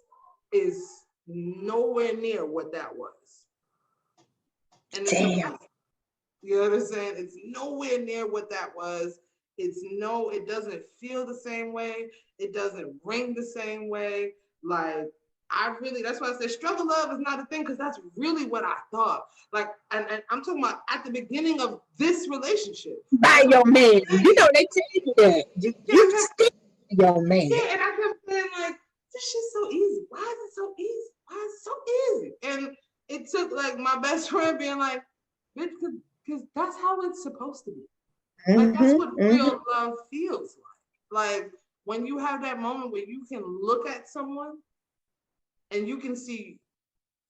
is nowhere near what that was. And damn. You know what I'm saying? It's nowhere near what that was. It doesn't feel the same way. It doesn't ring the same way. Like, that's why I said struggle love is not a thing, because that's really what I thought. Like, and I'm talking about at the beginning of this relationship. By your man. You know, they tell you that. You stick to your man. Yeah, and I kept saying, like, this shit's so easy. Why is it so easy? Why is it so easy? And it took like my best friend being like, because that's how it's supposed to be. Like that's what real love feels like. Like when you have that moment where you can look at someone and you can see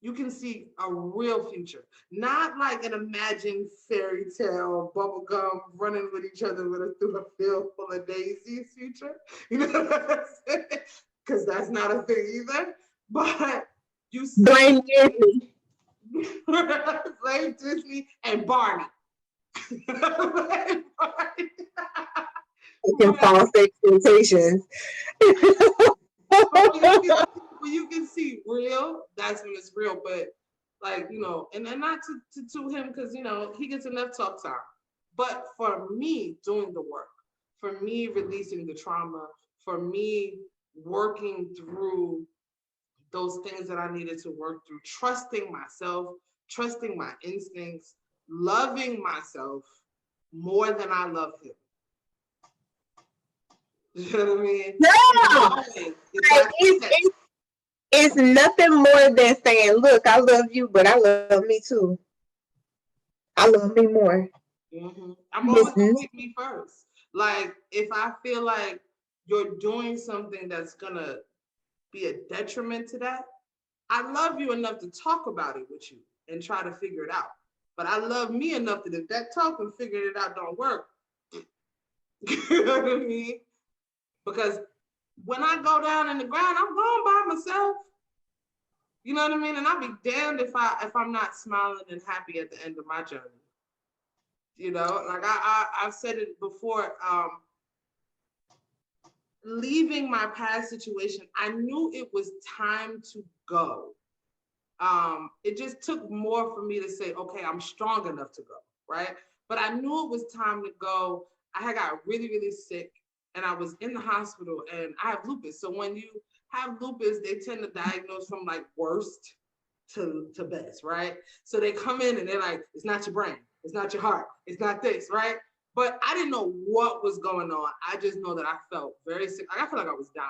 a real future, not like an imagined fairy tale bubblegum running with each other through a field full of daisies future. You know what I'm saying? Because that's not a thing either. But you see blame Disney. blame Disney and Barney. False expectations. When you can see real, that's when it's real. But like, you know, and not to him, because you know, he gets enough talk time. But for me doing the work, for me releasing the trauma, for me working through those things that I needed to work through, trusting myself, trusting my instincts, loving myself more than I love him. You know what I mean? Yeah. It's nothing more than saying, look, I love you, but I love me too. I love me more. Mm-hmm. I'm always going to put me first. Like, if I feel like you're doing something that's going to be a detriment to that, I love you enough to talk about it with you and try to figure it out. But I love me enough that if that talk and figuring it out don't work, you know what I mean? Because when I go down in the ground, I'm going by myself. You know what I mean? And I'll be damned if I'm not smiling and happy at the end of my journey. You know, like I've said it before. Leaving my past situation, I knew it was time to go. It just took more for me to say, okay, I'm strong enough to go, right? But I knew it was time to go. I had got really, really sick and I was in the hospital, and I have lupus. So when you have lupus, they tend to diagnose from like worst to best, right? So they come in and they're like, it's not your brain, it's not your heart, it's not this, right? But I didn't know what was going on. I just know that I felt very sick. I felt like I was dying,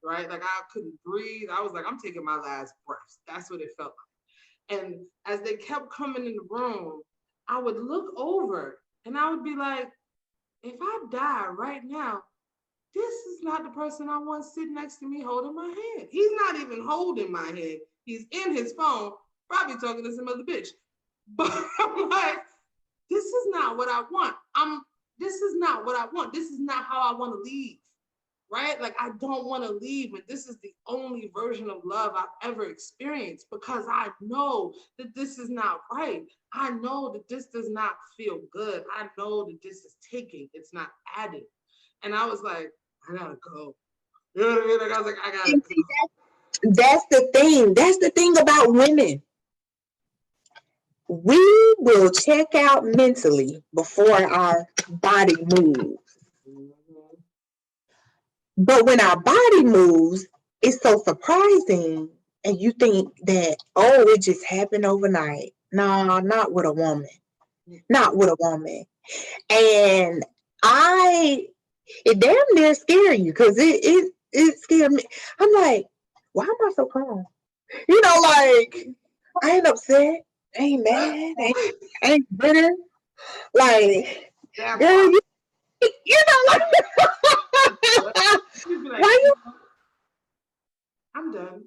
right? Like I couldn't breathe. I was like, I'm taking my last breath. That's what it felt like. And as they kept coming in the room, I would look over and I would be like, if I die right now, this is not the person I want sitting next to me holding my hand. He's not even holding my hand. He's in his phone, probably talking to some other bitch. But I'm like, this is not what I want. This is not what I want. This is not how I want to leave, right? Like, I don't want to leave. And this is the only version of love I've ever experienced, because I know that this is not right. I know that this does not feel good. I know that this is taking, it's not adding. And I was like, I gotta go. You know what I mean? Like, I was like, I gotta go. That's the thing. That's the thing about women. We will check out mentally before our body moves. Mm-hmm. But when our body moves, it's so surprising. And you think that, oh, it just happened overnight. No, not with a woman. Not with a woman. And it damn near scared you, because it scared me. I'm like, why am I so calm? You know, like, I ain't upset. I ain't mad. I ain't bitter. Like, girl, you know, like, why you? I'm done.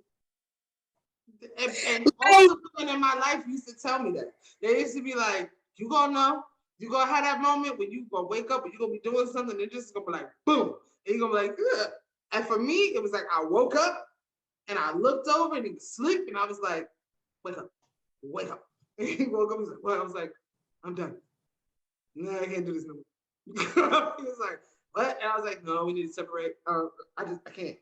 And all the women in my life used to tell me that. They used to be like, you gonna know, you gonna have that moment when you gonna wake up and you're gonna be doing something, they're just gonna be like, boom. And you're gonna be like, ugh. And for me, it was like, I woke up and I looked over and he was asleep, and I was like, wake up, wake up. And he woke up and was like, well, I was like, I'm done. No, I can't do this no more. He was like, what? And I was like, no, we need to separate. I can't.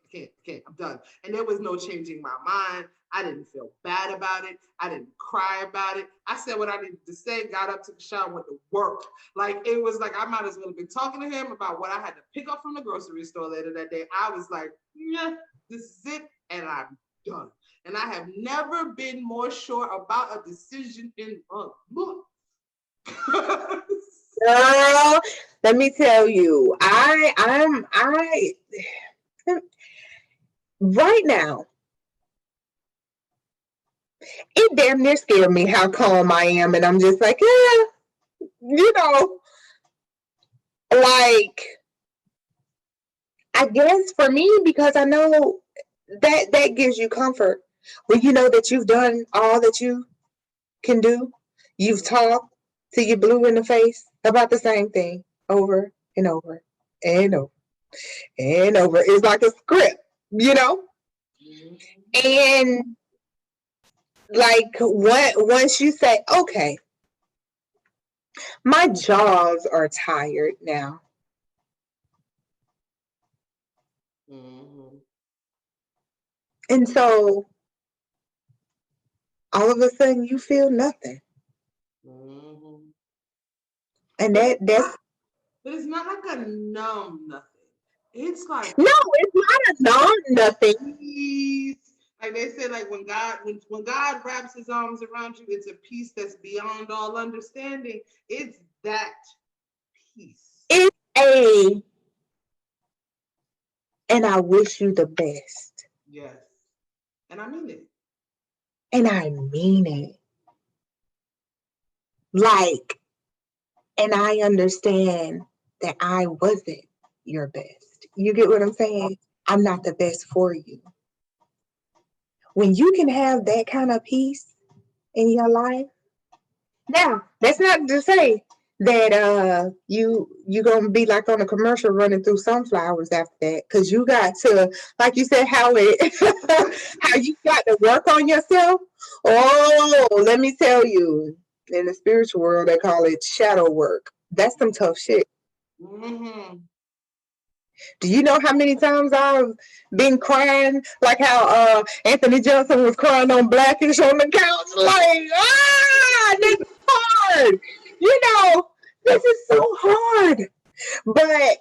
I'm done. And there was no changing my mind. I didn't feel bad about it. I didn't cry about it. I said what I needed to say, got up, took a shower, went to work. Like, it was like, I might as well have been talking to him about what I had to pick up from the grocery store later that day. I was like, yeah, this is it. And I'm done. And I have never been more sure about a decision in a month. Girl, let me tell you, right now, it damn near scared me how calm I am. And I'm just like, like, I guess for me, because I know that gives you comfort when you know that you've done all that you can do. You've talked till you're blue in the face about the same thing over and over and over and over. It's like a script, And like once you say, okay, my jaws are tired now. And so all of a sudden you feel nothing. And that's but it's not like a numb nothing. It's like no, it's not a numb nothing. Peace. Like they say, like when God wraps his arms around you, it's a peace that's beyond all understanding. It's that peace. It's and I wish you the best. Yes. And I mean it. And I mean it. Like, and I understand that I wasn't your best. You get what I'm saying? I'm not the best for you. When you can have that kind of peace in your life, now that's not to say that you're gonna be like on a commercial running through sunflowers after that, because you got to, like you said, how you got to work on yourself. Oh, let me tell you, in the spiritual world they call it shadow work. That's some tough shit. Do you know how many times I've been crying, like how Anthony Johnson was crying on Blackish on the couch, like, this is hard. This is so hard. But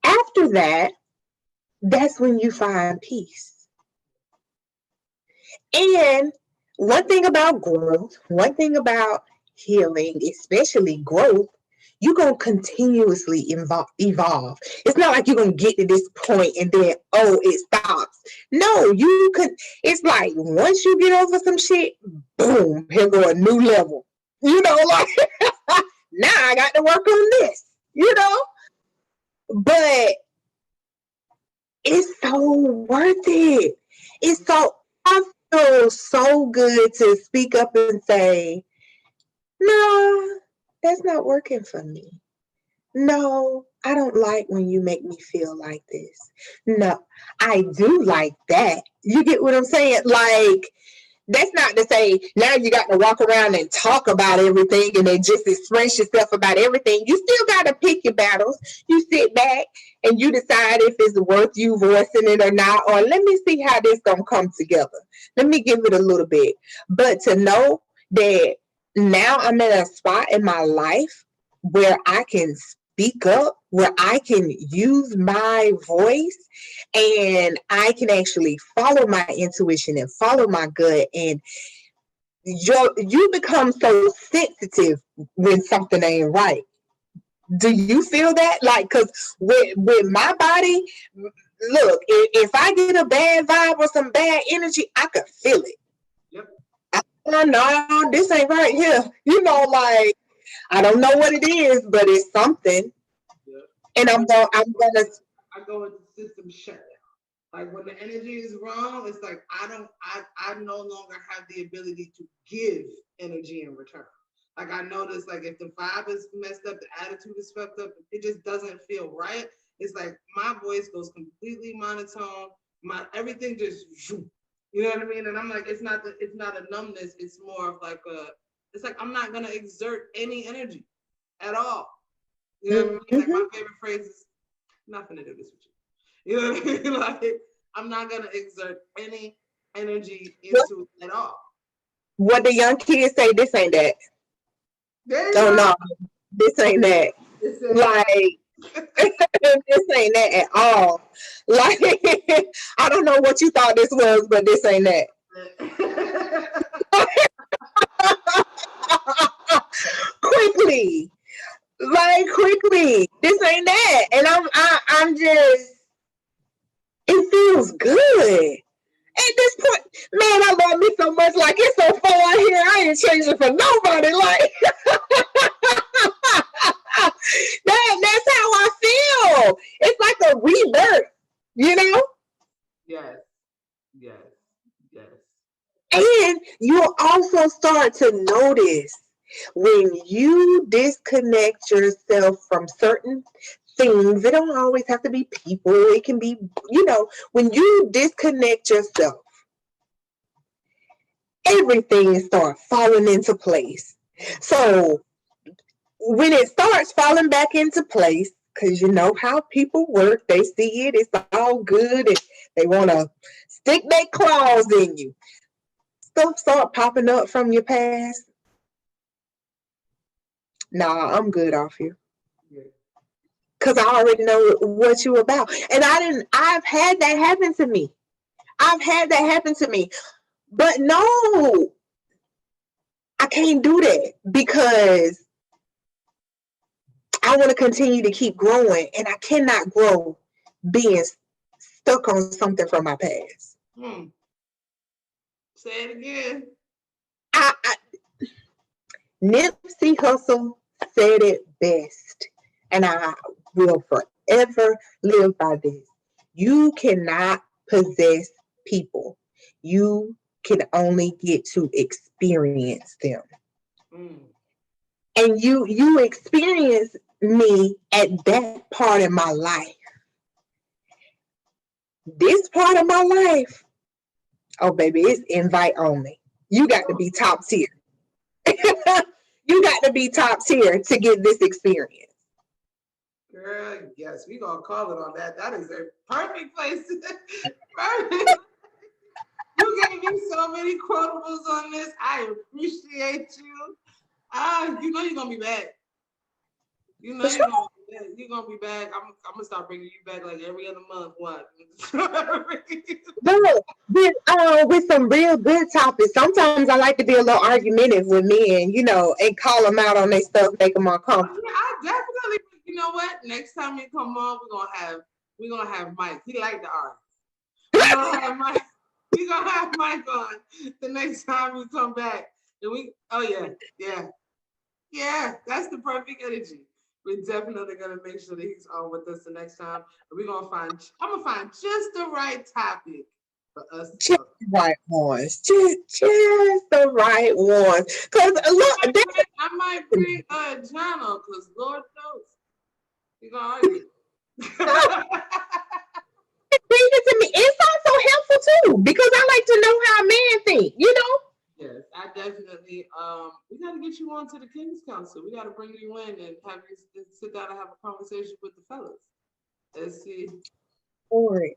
after that, that's when you find peace. And one thing about growth, one thing about healing, especially growth, you're going to continuously evolve. It's not like you're going to get to this point and then, it stops. No, it's like once you get over some shit, boom, here go a new level. Like, now I got to work on this, But it's so worth it. I feel so good to speak up and say, no, that's not working for me. No, I don't like when you make me feel like this. No, I do like that. You get what I'm saying? Like, that's not to say now you got to walk around and talk about everything and then just express yourself about everything. You still got to pick your battles. You sit back and you decide if it's worth you voicing it or not, or let me see how this gonna come together. Let me give it a little bit. But to know that now I'm in a spot in my life where I can speak up, where I can use my voice, and I can actually follow my intuition and follow my gut, and you become so sensitive when something ain't right. Do you feel that? Like, because with my body, look, if I get a bad vibe or some bad energy, I could feel it. Yep. No, this ain't right here. Like, I don't know what it is, but it's something. Yep. And I'm gonna. I go into system shutdown. Like when the energy is wrong, it's like I no longer have the ability to give energy in return. Like I notice, like if the vibe is messed up, the attitude is fucked up, it just doesn't feel right. It's like my voice goes completely monotone. Everything just, you know what I mean? And I'm like, it's not a numbness. It's more of like it's like I'm not gonna exert any energy at all. You know what I mean? Like my favorite phrase is, nothing to do this with you. You know what I mean? Like I'm not gonna exert any energy into it at all. What the young kids say, this ain't that. No, this ain't that. This ain't that at all. Like, I don't know what you thought this was, but this ain't that. Quickly, this ain't that. And I'm just, it feels good. At this point, man, I love me so much, like it's so far here, I ain't changing for nobody. Like that's how I feel. It's like a rebirth, you know? Yes, yes, yes. And you'll also start to notice when you disconnect yourself from certain things. It don't always have to be people. It can be, when you disconnect yourself, everything starts falling into place. So when it starts falling back into place, because you know how people work, they see it, it's all good, and they want to stick their claws in you. Stuff start popping up from your past. Nah, I'm good off you. Because I already know what you about. And I've had that happen to me. But no, I can't do that because I want to continue to keep growing, and I cannot grow being stuck on something from my past. Say it again. Nipsey Hussle said it best, and I will forever live by this. You cannot possess people. You can only get to experience them. And you experience me at that part of my life. This part of my life, oh baby, it's invite only. You got to be top tier. You got to be top tier to get this experience. Girl, yes, we gonna call it on that. That is a perfect place. Perfect. You gave me so many quotables on this. I appreciate you. You know you're gonna be back. You know you're gonna be back. I'm gonna start bringing you back like every other month. What? With some real good topics. Sometimes I like to be a little argumentative with men, and call them out on their stuff, make them uncomfortable. Yeah, I definitely. You know what? Next time you come on, we're gonna have Mike. He like to argue. We're gonna have Mike. We're gonna have Mike on the next time we come back. And yeah, that's the perfect energy. We're definitely gonna make sure that he's on with us the next time. And I'm gonna find just the right topic for us. Just the right ones. Just the right ones. Because look, I might bring Jono, because Lord knows he's gonna argue. Bring it to me. It's also helpful too, because I like to know how a man think, Yes, I definitely. We got to get you on to the King's Council. We got to bring you in and have you sit down and have a conversation with the fellas. Let's see. Forward.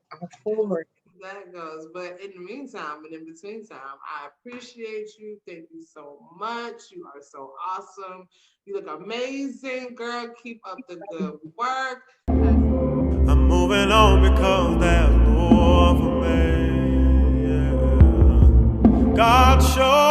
That goes. But in the meantime and in between time, I appreciate you. Thank you so much. You are so awesome. You look amazing, girl. Keep up the good work. I'm moving on because there's more for me. Yeah. God showed